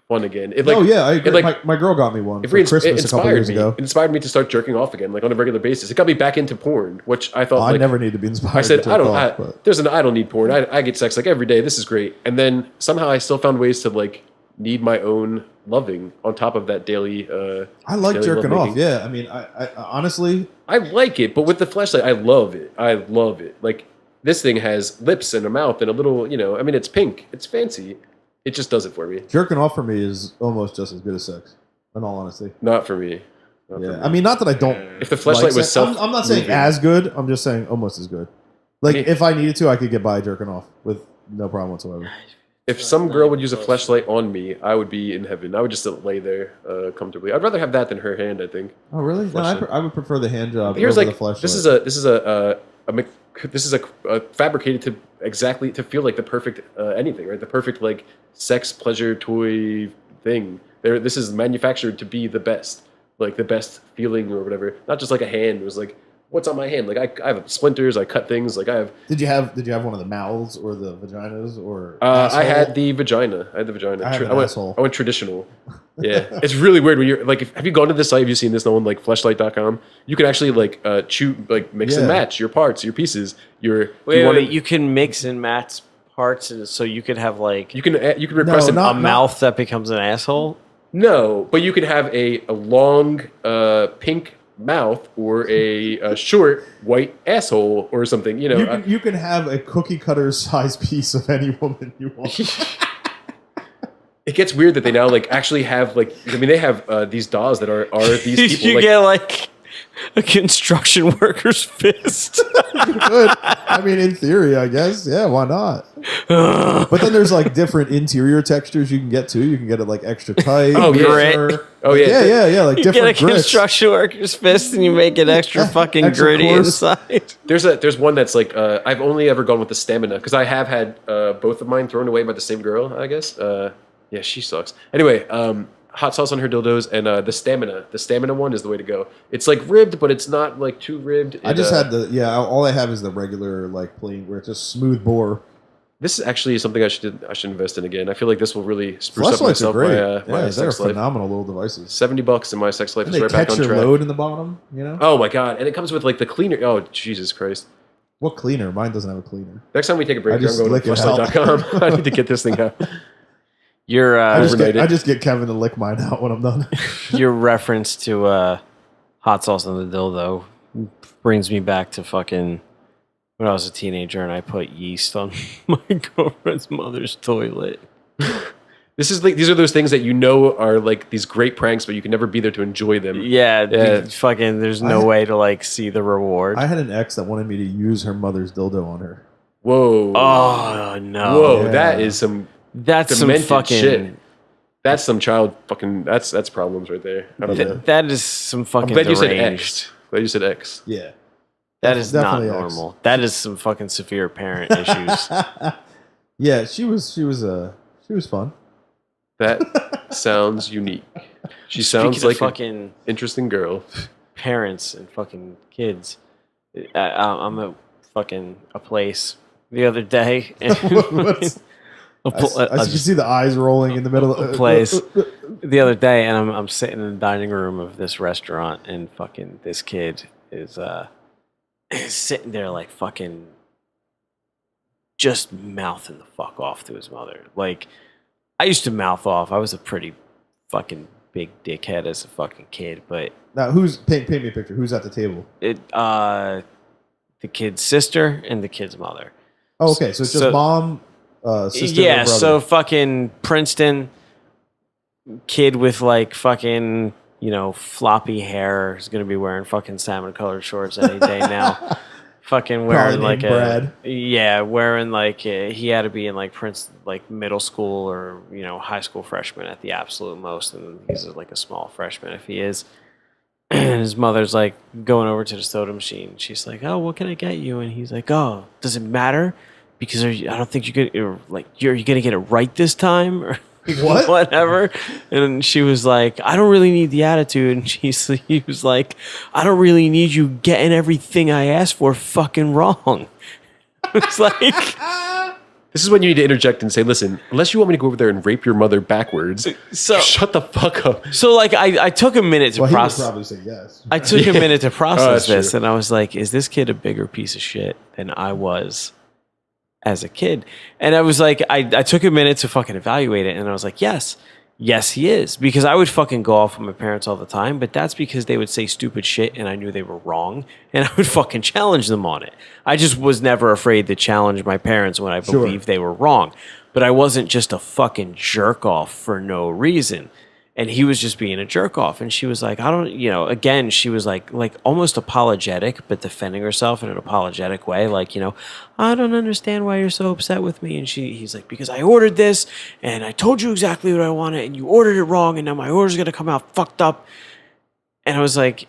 fun again. It like Oh yeah, I agree. it, like, my girl got me one It, for Christmas it a couple inspired years me. ago. It inspired me to start jerking off again, like on a regular basis. It got me back into porn, which I thought. I like, never need to be inspired. I said, to I don't. jerk off, but- I don't need porn. I get sex like every day. This is great. And then somehow I still found ways to like need my own loving on top of that daily. I like daily jerking off. lovemaking. Yeah, I mean, I honestly, I like it, but with the fleshlight, I love it. I love it. Like this thing has lips and a mouth and a little. You know, I mean, it's pink. It's fancy. It just does it for me. jerking off for me is almost just as good as sex. In all honesty, Not for me. Not for yeah. me. I mean, not that I don't. If the fleshlight like was sex. self, I'm not saying as good. I'm just saying almost as good. Like Yeah. if I needed to, I could get by jerking off with no problem whatsoever. If some girl would use a fleshlight on me, I would be in heaven. I would just lay there comfortably. I'd rather have that than her hand. I think. Oh really? No, Fleshlight. I would prefer the hand job Here's over like the flashlight. this is a fabricated to exactly to feel like the perfect anything, right? The perfect like sex pleasure toy thing. This is manufactured to be the best, like the best feeling or whatever. Not just like a hand. It was like, what's on my hand? Like I have splinters. I cut things. Like I have. Did you have one of the mouths or the vaginas or? I asshole? had the vagina. I had the vagina. I have an went, asshole. I went traditional. Yeah, it's really weird when you're like, have you gone to this site? Have you seen this? No one like fleshlight.com. You can actually like mix and Yeah. match your parts, your pieces. You can mix and match parts, so you could have like You can request No, a mouth that becomes an asshole. No, but you could have a long pink mouth or a short white asshole or something. You know, You can have a cookie cutter size piece of any woman you want. it gets weird that they now like actually have like. I mean, they have these dolls that are these people. you like, get like a construction worker's fist. Good. I mean, in theory, I guess. Yeah, why not? But then there's like different interior textures you can get too. You can get it like extra tight. Oh, yeah. looser. Oh, yeah. yeah. Like You get a different grits. construction worker's fist, and you make it extra fucking Extra gritty coarse. inside. There's one that's like I've only ever gone with the stamina because I have had both of mine thrown away by the same girl. I guess. Yeah, she sucks. Anyway, hot sauce on her dildos and the stamina. The stamina one is the way to go. It's like ribbed, but it's not like too ribbed. I just had all I have is the regular like plain where it's just smooth bore. This is actually something I should invest in again. I feel like this will really spruce up Flashlights are myself. great. My They're sex life. phenomenal little devices. $70 and my sex life And is they right back catch on your track. load in the bottom. You know. Oh my god! And it comes with like the cleaner. Oh Jesus Christ! What cleaner? Mine doesn't have a cleaner. Next time we take a break, I here, I'm just going lick to it out. flashlight.com. I need to get this thing out. Your Overnight I just get Kevin to lick mine out when I'm done. your reference to hot sauce on the dildo brings me back to fucking when I was a teenager and I put yeast on my girlfriend's mother's toilet. This is like these are those things that you know are like these great pranks, but you can never be there to enjoy them. Yeah, Yeah. fucking. There's no way to like see the reward. I had an ex that wanted me to use her mother's dildo on her. Whoa! Oh no! Whoa! Yeah. That is some That's some demented fucking shit. That's some child fucking. That's problems right there. I don't know. That is some I'm fucking glad you said deranged. X. Glad you said X. Yeah. That is not Definitely X. normal. That is some fucking severe parent issues. Yeah, she was fun. That sounds unique. She sounds Speaking like of fucking interesting girl. parents and fucking kids. I'm at fucking a place the other day. And What's- I can see the eyes rolling in the middle of place the other day, and I'm sitting in the dining room of this restaurant, and fucking this kid is sitting there like fucking just mouthing the fuck off to his mother. Like I used to mouth off. I was a pretty fucking big dickhead as a fucking kid, but Now, paint me a picture. Who's at the table? the kid's sister and the kid's mother. Oh, okay. So it's just So- mom, sister, Yeah, or brother. so fucking Princeton kid with like fucking, floppy hair is gonna be wearing fucking salmon colored shorts any day now. Fucking wearing Probably like named Brad. wearing like he had to be in like like middle school or high school freshman at the absolute most, and he's like a small freshman if he is. And his mother's like going over to the soda machine. She's like, "Oh, what can I get you?" And he's like, "Oh, does it matter? Because I don't think you're gonna get it right this time, or What? whatever." And she was like, "I don't really need the attitude." And he was like, "I don't really need you getting everything I asked for fucking wrong." It's like, This is when you need to interject and say, "Listen, unless you want me to go over there and rape your mother backwards, so shut the fuck up." like I took a minute to Well, he would process. probably say yes. I took a minute to process that's this, true. and I was like, "Is this kid a bigger piece of shit than I was as a kid?" And I was like, I took a minute to fucking evaluate it, and I was like, yes, he is, because I would fucking go off with my parents all the time, but that's because they would say stupid shit, and I knew they were wrong, and I would fucking challenge them on it. I just was never afraid to challenge my parents when I Sure. believed they were wrong, but I wasn't just a fucking jerk off for no reason. And he was just being a jerk off. And she was like, I don't, again, she was like almost apologetic, but defending herself in an apologetic way. Like, I don't understand why you're so upset with me. And he's like, because I ordered this and I told you exactly what I wanted and you ordered it wrong. And now my order's going to come out fucked up. And I was like,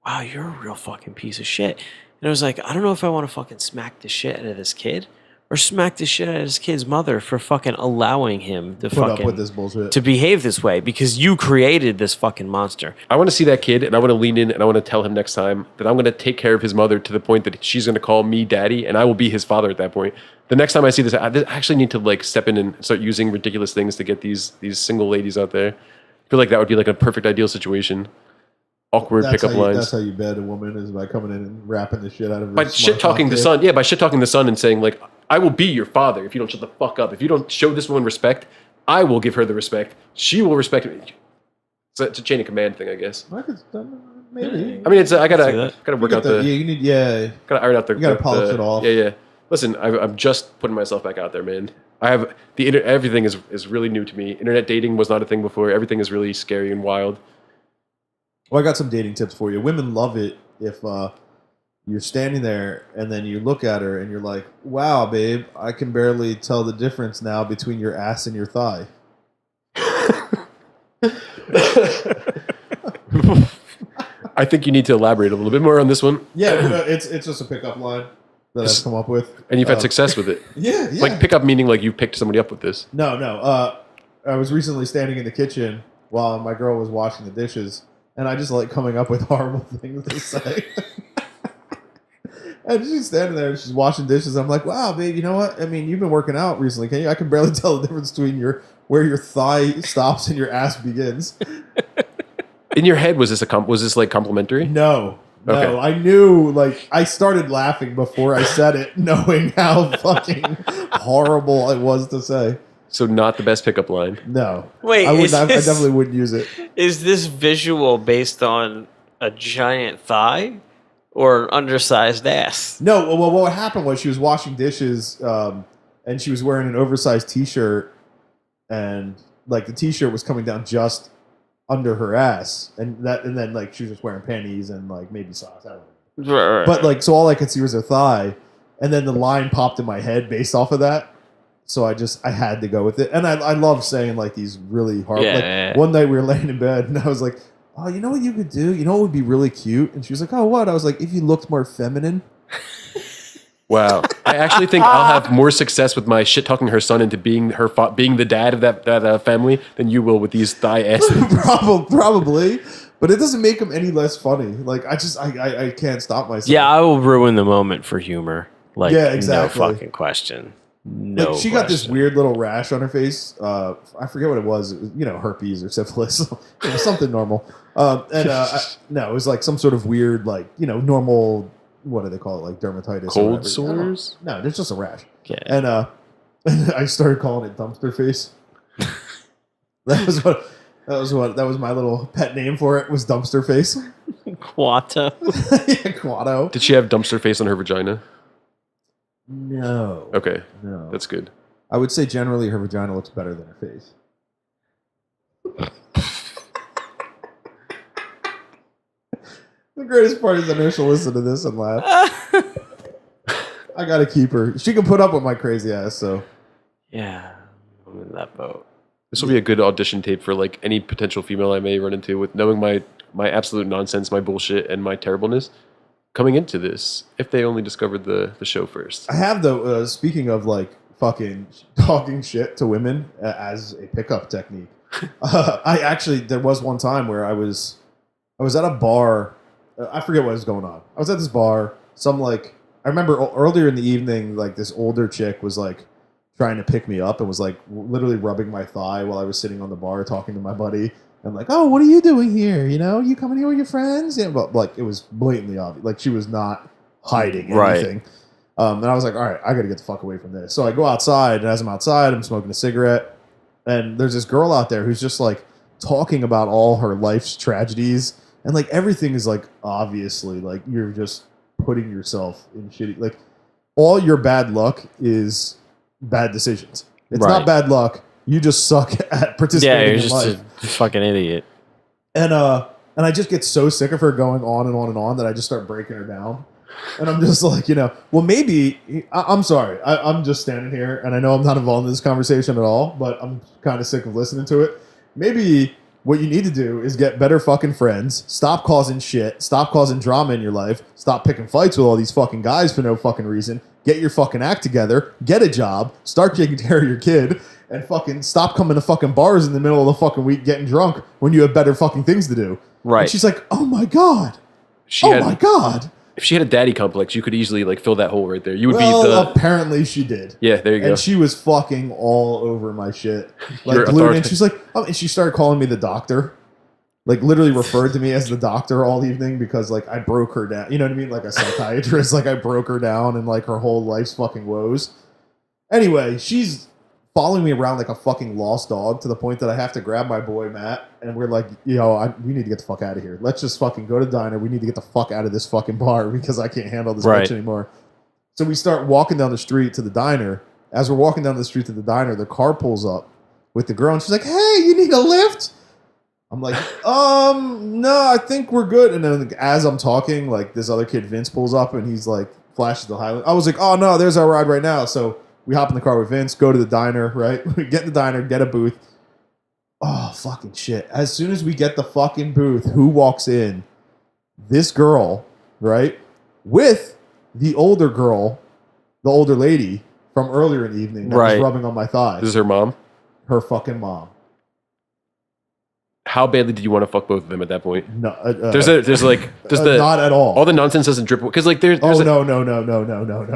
wow, you're a real fucking piece of shit. And I was like, I don't know if I want to fucking smack the shit out of this kid or smack the shit out of his kid's mother for fucking allowing him to Put up fucking with this bullshit. to behave this way because you created this fucking monster. I want to see that kid, and I want to lean in, and I want to tell him next time that I'm going to take care of his mother to the point that she's going to call me daddy, and I will be his father at that point. The next time I see this, I actually need to like step in and start using ridiculous things to get these single ladies out there. I feel like that would be like a perfect ideal situation. Awkward pickup lines. That's how you bed a woman, is by coming in and rapping the shit out of her. By shit talking the son, by shit talking the son and saying like, I will be your father if you don't shut the fuck up. If you don't show this woman respect, I will give her the respect. She will respect me. It's a chain of command thing, I guess. Maybe. I mean, I See gotta that. work out the. Yeah. Gotta iron out the. You gotta polish it off. Yeah. Listen, I'm just putting myself back out there, man. I have everything is really new to me. Internet dating was not a thing before. Everything is really scary and wild. Well, I got some dating tips for you. Women love it if you're standing there and then you look at her and you're like, wow, babe, I can barely tell the difference now between your ass and your thigh. I think you need to elaborate a little bit more on this one. Yeah, it's just a pickup line that I've come up with. And you've had success with it. Yeah. Like pickup meaning like you picked somebody up with this. No. I was recently standing in the kitchen while my girl was washing the dishes, and I just like coming up with horrible things to say. And she's standing there and she's washing dishes. I'm like, wow, babe, you know what? I mean, you've been working out recently, can you? I can barely tell the difference between where your thigh stops and your ass begins. In your head, was this like complimentary? No. Okay. I knew, like, I started laughing before I said it, knowing how fucking horrible it was to say. So not the best pickup line. No. Wait, I definitely wouldn't use it. Is this visual based on a giant thigh or an undersized ass? No, well, what happened was she was washing dishes, and she was wearing an oversized T-shirt, and like the T-shirt was coming down just under her ass, and then like she was just wearing panties and like maybe socks. I don't know. Right. But like, so all I could see was her thigh, and then the line popped in my head based off of that. So I had to go with it, and I love saying like these really hard. Yeah. One night we were laying in bed, and I was like, "Oh, you know what you could do? You know what would be really cute?" And she was like, "Oh, what?" I was like, "If you looked more feminine." Wow. I actually think I'll have more success with my shit talking her son into being being the dad of that family than you will with these thigh asses. Probably, but it doesn't make them any less funny. Like I can't stop myself. Yeah, I will ruin the moment for humor. Like, Yeah, exactly. No fucking question. No, Like she got this question. weird little rash on her face. I forget what it was. It was, herpes or syphilis, something normal. No, it was like some sort of weird, like normal. What do they call it? Like dermatitis. Cold or sores? No, there's just a rash. Okay. And I started calling it dumpster face. That was my little pet name for it. Was dumpster face. Quata. Yeah, Quado. Did she have dumpster face on her vagina? No. Okay. No. That's good. I would say generally her vagina looks better than her face. The greatest part is I know she'll listen to this and laugh. I gotta keep her. She can put up with my crazy ass, so. Yeah, I'm in that boat. This will be a good audition tape for like any potential female I may run into with knowing my absolute nonsense, my bullshit, and my terribleness coming into this. If they only discovered the show first. I have though. Speaking of like fucking talking shit to women as a pickup technique, there was one time where I was at a bar. I forget what was going on. I was at this bar. I remember earlier in the evening, like this older chick was like trying to pick me up and was like literally rubbing my thigh while I was sitting on the bar talking to my buddy. I'm like, oh, what are you doing here? You coming here with your friends? Yeah, but like it was blatantly obvious. Like she was not hiding anything. And I was like, all right, I got to get the fuck away from this. So I go outside, and as I'm outside, I'm smoking a cigarette, and there's this girl out there who's just like talking about all her life's tragedies, and like everything is like obviously like you're just putting yourself in shitty. Like all your bad luck is bad decisions. It's Right. not bad luck. You just suck at participating Yeah, you're in just life. a fucking idiot. And I just get so sick of her going on and on and on that I just start breaking her down. And I'm just like, well, maybe I'm sorry. I'm just standing here, and I know I'm not involved in this conversation at all, but I'm kind of sick of listening to it. Maybe what you need to do is get better fucking friends. Stop causing shit. Stop causing drama in your life. Stop picking fights with all these fucking guys for no fucking reason. Get your fucking act together. Get a job. Start taking care of your kid. And fucking stop coming to fucking bars in the middle of the fucking week getting drunk when you have better fucking things to do. Right. And she's like, oh my God. My God. If she had a daddy complex, you could easily like fill that hole right there. You would Well, be the apparently she did. yeah. There you go. And she was fucking all over my shit. Your Like, glued in. authority. She's like, and she started calling me the doctor. Like, literally referred to me as the doctor all evening because, like, I broke her down. You know what I mean? Like a psychiatrist. Like, I broke her down and, like, her whole life's fucking woes. Anyway, she's following me around like a fucking lost dog to the point that I have to grab my boy, Matt, and we're like, we need to get the fuck out of here. Let's just fucking go to the diner. We need to get the fuck out of this fucking bar because I can't handle this Right. bitch anymore. So we start walking down the street to the diner. As we're walking down the street to the diner, the car pulls up with the girl, and she's like, hey, you need a lift? I'm like, no, I think we're good. And then as I'm talking, like this other kid, Vince, pulls up and he's like, flashes the Highland. I was like, oh no, there's our ride right now. So we hop in the car with Vince, go to the diner, right? We get in the diner, get a booth. Oh, fucking shit. As soon as we get the fucking booth, who walks in? This girl, right? With the older girl, the older lady from earlier in the evening that Right. was rubbing on my thigh. This is her mom. Her fucking mom. how badly did you want to fuck both of them at that point? No, There's not at all. All the nonsense doesn't drip because like there's no.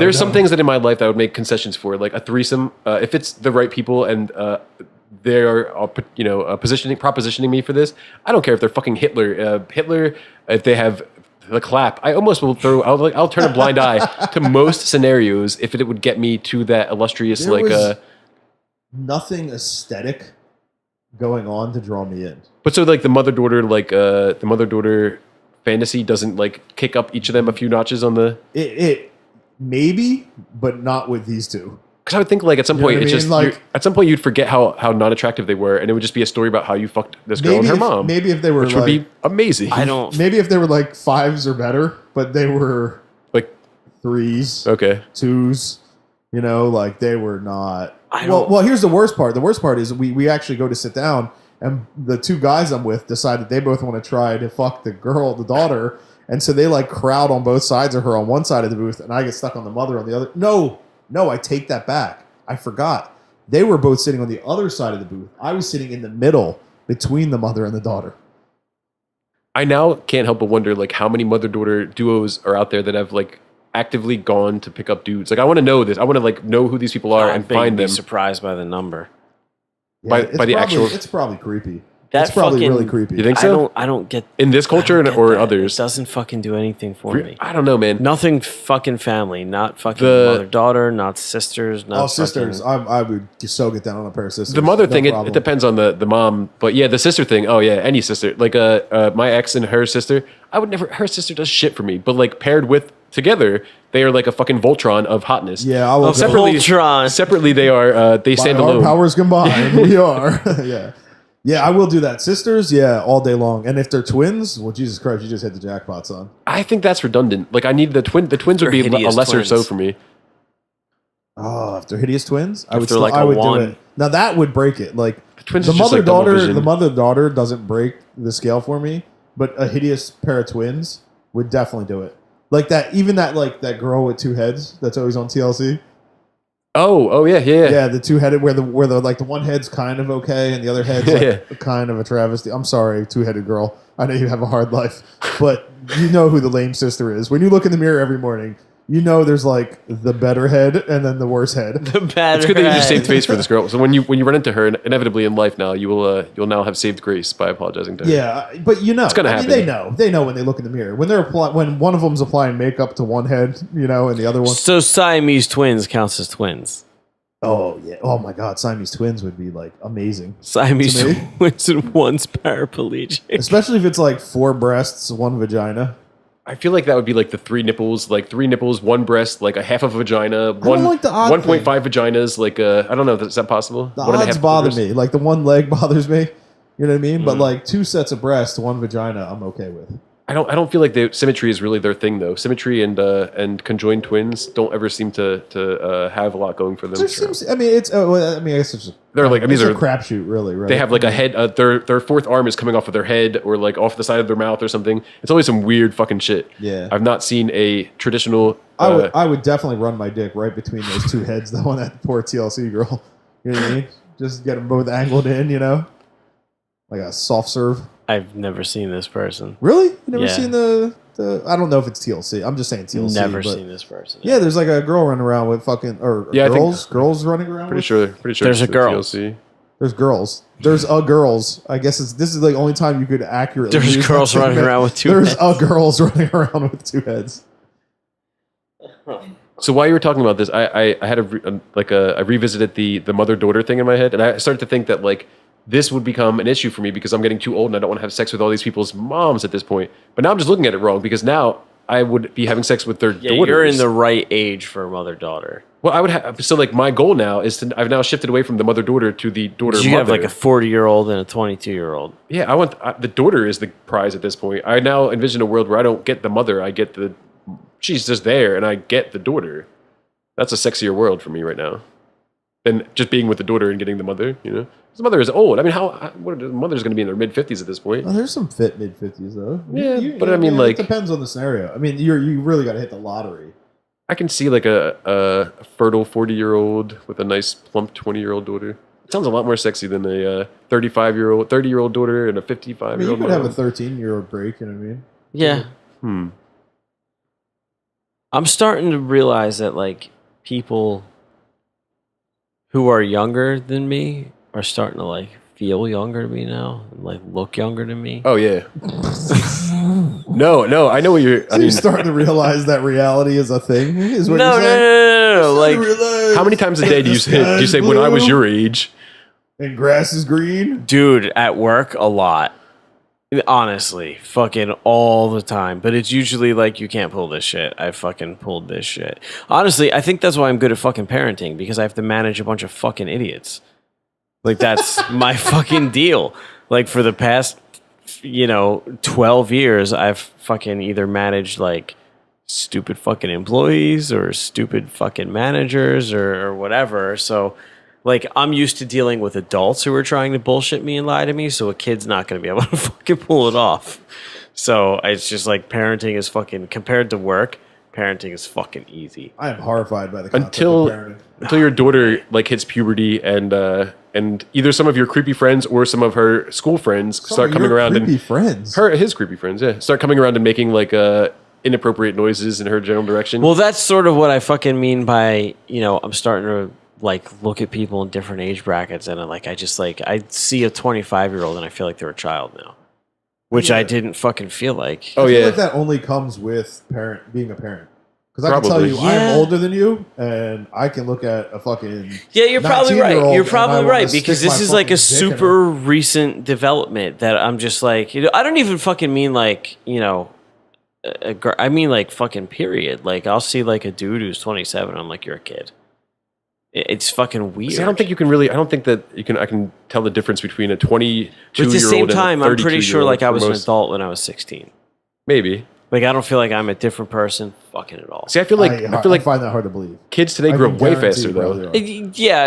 there's some things that in my life that I would make concessions for, like a threesome, if it's the right people and they're propositioning me for this. I don't care if they're fucking Hitler, if they have the clap. I almost will I'll turn a blind eye to most scenarios if it would get me to that illustrious There was nothing aesthetic going on to draw me in. But so like the mother daughter fantasy doesn't like kick up each of them a few notches on the. It maybe, but not with these two. Because I would think like at some You know point what I it's mean? just at some point you'd forget how non attractive they were, and it would just be a story about how you fucked this girl and her mom. Maybe if they were which would be amazing. Maybe if they were like 5s or better, but they were like 3s, okay, 2s. You know, like they were not. Well, here's the worst part. The worst part is we actually go to sit down, and the 2 guys I'm with decide that they both want to try to fuck the daughter, and so they like crowd on both sides of her on one side of the booth, and I get stuck on the mother on the other. No, I take that back. I forgot. They were both sitting on the other side of the booth. I was sitting in the middle between the mother and the daughter. I now can't help but wonder like how many mother-daughter duos are out there that have like actively gone to pick up dudes. Like I want to know this. I want to like know who these people are and find them. Surprised by the number. By the actual. It's probably creepy. That It's probably fucking- really creepy. You think so? I don't get In this culture I don't get or that. others? It doesn't fucking do anything for me. I don't know, man. Nothing fucking family, not fucking The- mother daughter, not sisters, not sisters. fucking- I would so get down on a pair of sisters. The mother No thing, it problem. depends on the mom, but yeah, the sister thing. Oh yeah, any sister. Like my ex and her sister. I would never. Her sister does shit for me, but like paired with together, they are like a fucking Voltron of hotness. Yeah, I will. Oh, Separately, Voltron. separately they are. They stand By our alone. powers combined, we are. Yeah. Yeah, I will do that. Sisters, yeah, all day long. And if they're twins, well, Jesus Christ, you just hit the jackpot, son. I think that's redundant. Like I need the twin. The twins would They're be a hideous lesser twins. so for me. Oh, if they're hideous twins, I If would they're still, like I a would one. do it. Now that would break it. Like twins the is just like double mother-daughter, vision. the mother-daughter doesn't break the scale for me, but a hideous pair of twins would definitely do it. Like that, even that girl with 2 heads that's always on TLC. Oh yeah. Yeah, the 2-headed where the like the one head's kind of okay and the other head's like Yeah. kind of a travesty. I'm sorry, 2-headed girl. I know you have a hard life, but you know who the lame sister is. When you look in the mirror every morning, you know there's like the better head and then the worse head. The bad. It's good that you just saved face for this girl. So when you run into her, inevitably in life now, you'll now have saved grace by apologizing to her. Yeah, but you know, It's gonna I mean, happen. they know when they look in the mirror when they're when one of them's applying makeup to one head, you know, and the other one. So Siamese twins counts as twins. Oh yeah, oh my God, Siamese twins would be like amazing, Siamese To me? twins and one's paraplegic. especially if it's like 4 breasts, 1 vagina. I feel like that would be like the 3 nipples, 1 breast, like a half of a vagina, don't like the odd 1.5 vaginas, like I don't know, is that possible? The 1.5 odds bother breasts? me. Like the one leg bothers me. You know what I mean? Mm. But like 2 sets of breasts, 1 vagina, I'm okay with. I don't feel like the symmetry is really their thing though. Symmetry and conjoined twins don't ever seem to have a lot going for them. There seems. I mean, it's. I mean, I guess it's. They're like, It's these a are crapshoot, really. Right? they have like a head, their 4th arm is coming off of their head or like off the side of their mouth or something. It's always some weird fucking shit. Yeah. I've not seen a traditional. I would definitely run my dick right between those 2 heads, though, on that poor TLC girl. You know what I mean? Just get them both angled in, you know, like a soft serve. I've never seen this person. Really? You never Yeah. seen the? I don't know if it's TLC. I'm just saying TLC. Never but seen this person. Yeah, there's like a girl running around with fucking Yeah, I think- girls running around. pretty with? sure. There's it's a girl. TLC. There's girls. There's a girls. I guess this is the only time you could accurately. There's use girls that running statement. around with 2 There's heads. a girls running around with 2 heads. So while you were talking about this, I had I revisited the mother-daughter thing in my head, and I started to think that like this would become an issue for me because I'm getting too old and I don't want to have sex with all these people's moms at this point. But now I'm just looking at it wrong because now I would be having sex with their Yeah, daughters. you're in the right age for a mother-daughter. Well, I would have so like my goal now is to I've now shifted away from the mother-daughter to the daughter-mother. You have like a 40-year-old and a 22-year-old. Yeah, I want the daughter is the prize at this point. I now envision a world where I don't get the mother, I get she's just there, and I get the daughter. That's a sexier world for me right now than just being with the daughter and getting the mother. You know, 'cause the mother is old. I mean, the mother's going to be in their mid-50s at this point. Well, there's some fit mid-50s though. Yeah, but I mean, like- it depends on the scenario. I mean, you really got to hit the lottery. I can see like a fertile 40-year-old with a nice plump 20-year-old daughter. Sounds a lot more sexy than a 30-year-old daughter and a I mean, 55-year-old you could have a mom. 13-year-old break. You know what I mean? Yeah. I'm starting to realize that like people who are younger than me are starting to like feel younger to me now and like look younger to me. Oh yeah. No, I know what you're. So you're starting to realize that reality is a thing. Is what No, you're no, saying? no, no, no. Starting Like, to realize how many times a day do the you say sky's when I was blue your age? and grass is green? dude, at work a lot. Honestly, fucking all the time. But it's usually like, you can't pull this shit. I fucking pulled this shit. Honestly, I think that's why I'm good at fucking parenting, because I have to manage a bunch of fucking idiots. Like, that's my fucking deal. Like, for the past, 12 years, I've fucking either managed like stupid fucking employees or stupid fucking managers or whatever. So, like, I'm used to dealing with adults who are trying to bullshit me and lie to me, so a kid's not going to be able to fucking pull it off. So it's just like, parenting is fucking, compared to work, parenting is fucking easy. I am horrified by the concept Until of parenting. your daughter like hits puberty and either some of your creepy friends or some of her school friends Some start of coming your around creepy and friends. his creepy friends, yeah, start coming around and making like inappropriate noises in her general direction. Well, that's sort of what I fucking mean by, I'm starting to like look at people in different age brackets, and I see a 25-year-old and I feel like they're a child now, which I didn't fucking feel like. Oh I feel yeah, like that only comes with being a parent. Because I can tell Probably. you, Yeah. I'm older than you, and I can look at a fucking Yeah, you're probably right. 19-year-old You're and I probably wanna right, stick because my this is like a fucking dick in her. super recent development that I'm just like, I don't even fucking mean like, I mean like fucking period. Like, I'll see like a dude who's 27, I'm like, you're a kid. It's fucking weird. See, I don't think you can really. I don't think that you can. I can tell the difference between a 22-year-old But at the same time, and a I'm pretty sure 32-year-old like I for was an most- adult when I was 16. Maybe. Like, I don't feel like I'm a different person fucking at all. See, I feel like I find that hard to believe. kids today I grow can up way guarantee faster you though. probably are. Yeah,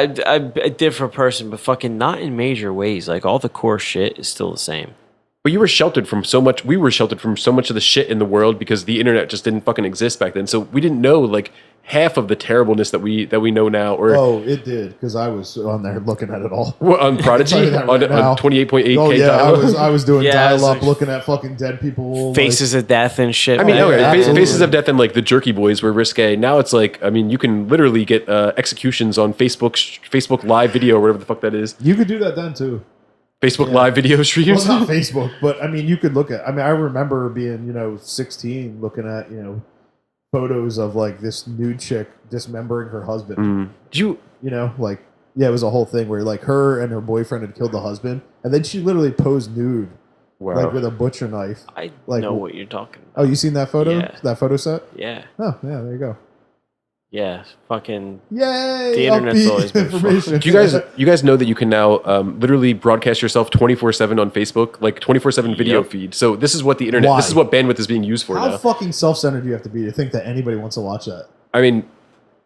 a different person, but fucking not in major ways. Like, all the core shit is still the same. But you were sheltered from so much. We were sheltered from so much of the shit in the world because the internet just didn't fucking exist back then. So we didn't know like half of the terribleness that we know now. Or Oh, it did, because I was on there looking at it all. What, on tell Prodigy you that on, right now. on 28.8K. Oh yeah, dial-up? I was doing Yeah, it's dial up, like looking at fucking dead people. like- Faces of death and shit. I mean, man. no, yeah, absolutely. Faces of Death and like the Jerky Boys were risque. Now it's like, I mean, you can literally get executions on Facebook Live video or whatever the fuck that is. you could do that then too. Facebook Yeah. Live video streams. Well, not Facebook, but I mean, you could look at. I mean, I remember being 16, looking at photos of like this nude chick dismembering her husband. Did you? Like, yeah, it was a whole thing where like her and her boyfriend had killed the husband, and then she literally posed nude, Wow. like with a butcher knife. I like- know what you're talking about. Oh, you seen that photo? Yeah. That photo set? Yeah. Oh, yeah, there you go. Yeah. Fucking. Yay! The internet's upbeat always been fun. information. Do you guys know that you can now literally broadcast yourself 24/7 on Facebook, like 24/7 video Yep. feed? So this is what the internet. Why? This is what bandwidth is being used for How now. fucking self-centered do you have to be to think that anybody wants to watch that? I mean,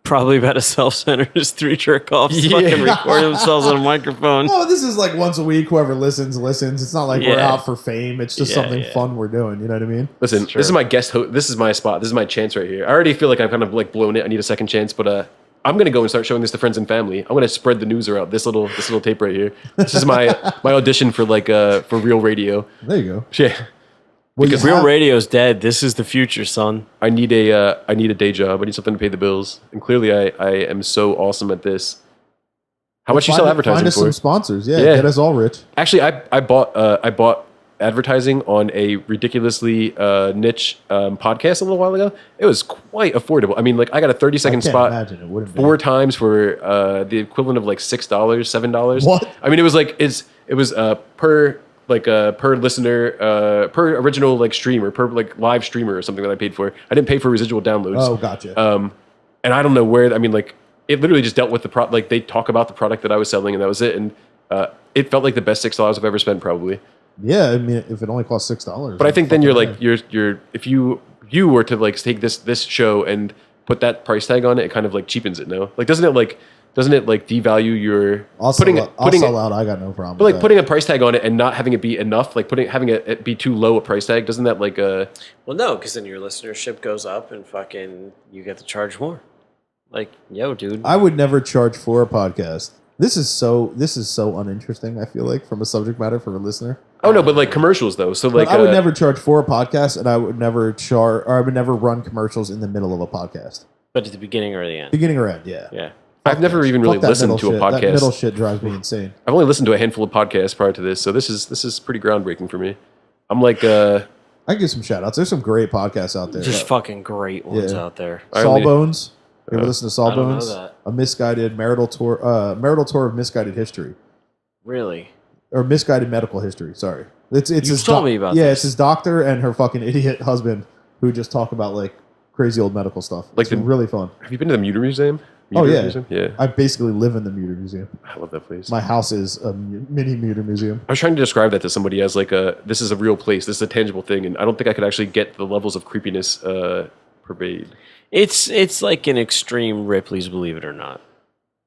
Probably about as self-centered as three jerk-offs Yeah. fucking record themselves on a microphone. Oh, this is like once a week. Whoever listens. It's not like we're Yeah. out for fame. It's just Yeah, something yeah. fun we're doing. You know what I mean? listen, Sure. this is my guest host. This is my spot. This is my chance right here. I already feel like I've kind of like blown it. I need a second chance, but I'm gonna go and start showing this to friends and family. I'm gonna spread the news around this little tape right here. This is my audition for like for real radio. There you go. Yeah, Well, Because you Real have- radio's dead. This is the future, son. I need a day job. I need something to pay the bills, and clearly I am so awesome at this. How much you sell advertising Find us for? some sponsors. Yeah, Yeah. get us all rich. Actually, I bought advertising on a ridiculously niche podcast a little while ago. It was quite affordable. I mean, like I got a 30-second I can't spot imagine it wouldn't be. 4 times for the equivalent of like $6, $7. What? I mean, it was like it was per listener per original like streamer per like live streamer or something that I paid for. I didn't pay for residual downloads. Oh, gotcha. And I don't know where. I mean, like it literally just dealt with the like they talk about the product that I was selling and that was it. And it felt like the best $6 I've ever spent probably. yeah, I mean, if it only costs $6. But I think then you're like fucking you're if you were to like take this show and put that price tag on it, it kind of like cheapens it. No, like doesn't it like devalue your I'll sell out. I got no problem. but like with that. putting a price tag on it and not having it be enough, like having it be too low a price tag, doesn't that like Well, no, because then your listenership goes up and fucking you get to charge more. Like, yo, dude. I would never charge for a podcast. This is so uninteresting. I feel like from a subject matter for a listener. Oh no, but like commercials though. So like I would never charge for a podcast, and I would never run commercials in the middle of a podcast. But at the beginning or the end? Beginning or end, yeah. Yeah. I've never even really listened to a podcast. That middle shit drives me insane. I've only listened to a handful of podcasts prior to this, so this is pretty groundbreaking for me. I'm like, I can give some shout outs. There's some great podcasts out there. Just fucking great ones out there. Sawbones. You ever listen to Sawbones? I don't know that. A misguided marital tour of misguided history. Really? Or misguided medical history. Sorry, it's his told me about this. this. It's his doctor and her fucking idiot husband who just talk about like crazy old medical stuff. Like it's really fun. Have you been to the Muter Museum? Museum? Yeah. I basically live in the Muter Museum. I love that place. My house is a mini Muter Museum. I was trying to describe that to somebody as like this is a real place. This is a tangible thing, and I don't think I could actually get the levels of creepiness pervade. It's like an extreme Ripley's Believe It or Not.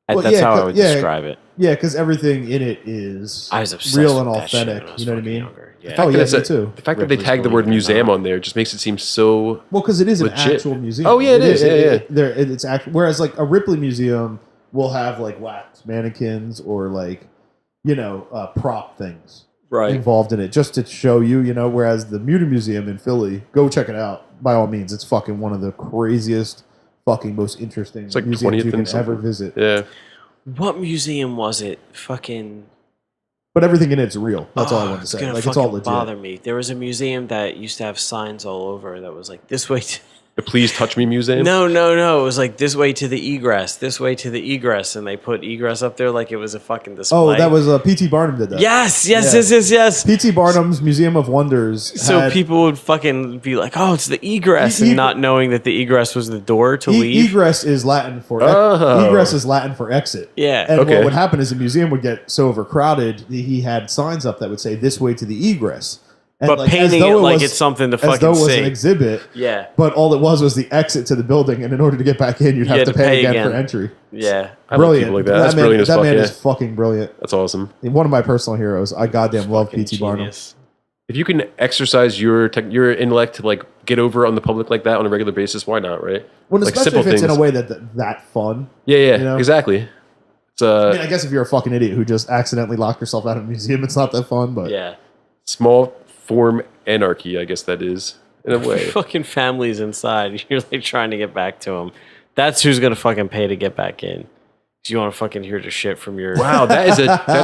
That's how I would describe it. Yeah, because everything in it is I was obsessed real and with that shit authentic. when I was You know what I fucking mean? younger. Yeah. Me too. The fact that Ripley's they tagged the word Believe It or museum Not. on there just makes it seem so well, because it is legit. an actual museum. Oh yeah, it is. It's actually, whereas like a Ripley museum will have like wax mannequins or like prop things involved in it just to show you. Whereas the Muter Museum in Philly, go check it out by all means. It's fucking one of the craziest, fucking most interesting It's like museums 20th you can and something. ever visit. Yeah. What museum was it? Fucking. But everything in it's real. That's all I want to It's say. gonna Like it's all fucking legit. bother me. There was a museum that used to have signs all over that was like this way. The Please Touch Me Museum? No. It was like this way to the egress, this way to the egress, and they put egress up there like it was a fucking display. Oh, that was P.T. Barnum did that. Yes. P.T. Barnum's Museum of Wonders. So people would fucking be like, "Oh, it's the egress," and not knowing that the egress was the door to leave. Egress is Latin for exit. Yeah. And what would happen is the museum would get so overcrowded, he had signs up that would say "This way to the egress." And But painting it like it's something to fucking as though it was see. an exhibit. Yeah. But all it was the exit to the building, and in order to get back in, you'd have to pay again for entry. Yeah. I love people like that. That's brilliant as fuck. That man Yeah. is fucking brilliant. That's awesome. One of my personal heroes. I goddamn love P.T. Barnum. If you can exercise your intellect to like get over on the public like that on a regular basis, why not, right? Well, like especially if it's things. in a way that fun. Yeah, exactly. It's I mean, I guess if you're a fucking idiot who just accidentally locked yourself out of a museum, it's not that fun. But yeah, small form anarchy, I guess that is in a way. Fucking families inside. You're like trying to get back to them. That's who's gonna fucking pay to get back in. Do you want to fucking hear the shit from your? Wow, that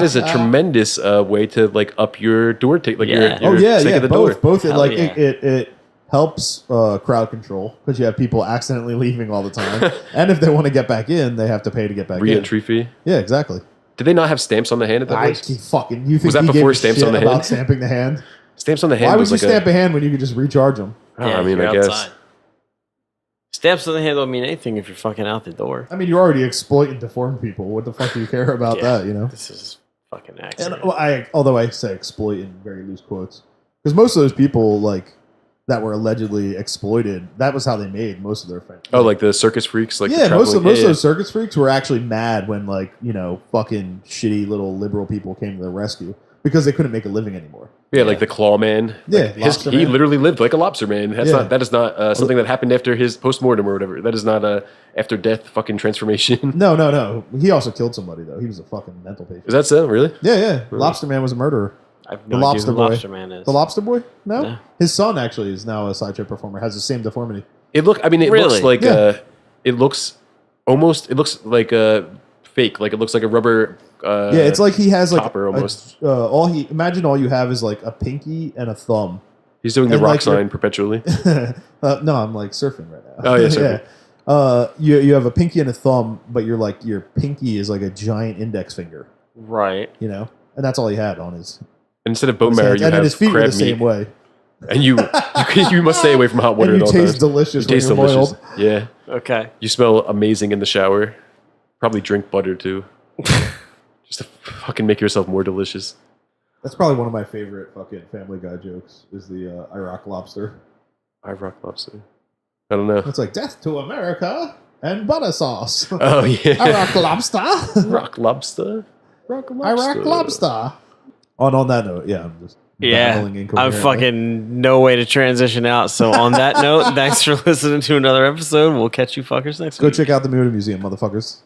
is a tremendous way to like up your door take like your sake of the door. Both it helps crowd control because you have people accidentally leaving all the time, and if they want to get back in, they have to pay to get back Re-entry fee. Yeah, exactly. Did they not have stamps on the hand at that place? You think was that he before gave stamps shit on the about hand? stamping the hand? Stamps on the hand. Why would was you like stamp a hand when you could just recharge them? I mean, I guess. Outside. Stamps on the hand don't mean anything if you're fucking out the door. I mean, you're already exploiting deformed people. What the fuck do you care about that? This is fucking accident. And although I say exploit in very loose quotes, because most of those people that were allegedly exploited, that was how they made most of their fame. Oh, like the circus freaks, like most of those circus freaks were actually mad when fucking shitty little liberal people came to their rescue because they couldn't make a living anymore. Yeah, like the claw man. Yeah, he literally lived like a lobster man. That is not something that happened after his post-mortem or whatever. That is not a after death fucking transformation. No. He also killed somebody though. He was a fucking mental patient. Is that so? Really? Yeah. Lobster man was a murderer. I've no idea who Lobster Man is. The Lobster Boy? No. His son actually is now a sideshow performer. Has the same deformity. It looks like it looks like a fake. Like it looks like a rubber. It's like he has like topper almost. All you have is like a pinky and a thumb. He's doing the rock sign perpetually. No, I'm like surfing right now. Oh yeah, surfing. You have a pinky and a thumb, but your pinky is like a giant index finger. Right. And that's all he had on his. Instead of bone marrow, you have his feet were crab the same meat. way. And you must stay away from hot water and at all taste times. delicious You taste when you're delicious. boiled. Yeah. Okay. You smell amazing in the shower. Probably drink butter too. Just to fucking make yourself more delicious. That's probably one of my favorite fucking Family Guy jokes. Is the Iraq lobster. Iraq lobster. I don't know. It's like death to America and butter sauce. Oh yeah. Iraq lobster. Rock lobster. Rock lobster. Iraq lobster. On that note, yeah, I'm just babbling I'm incoherently. fucking no way to transition out. So on that note, thanks for listening to another episode. We'll catch you fuckers next week. Go check out the Muter Museum, motherfuckers.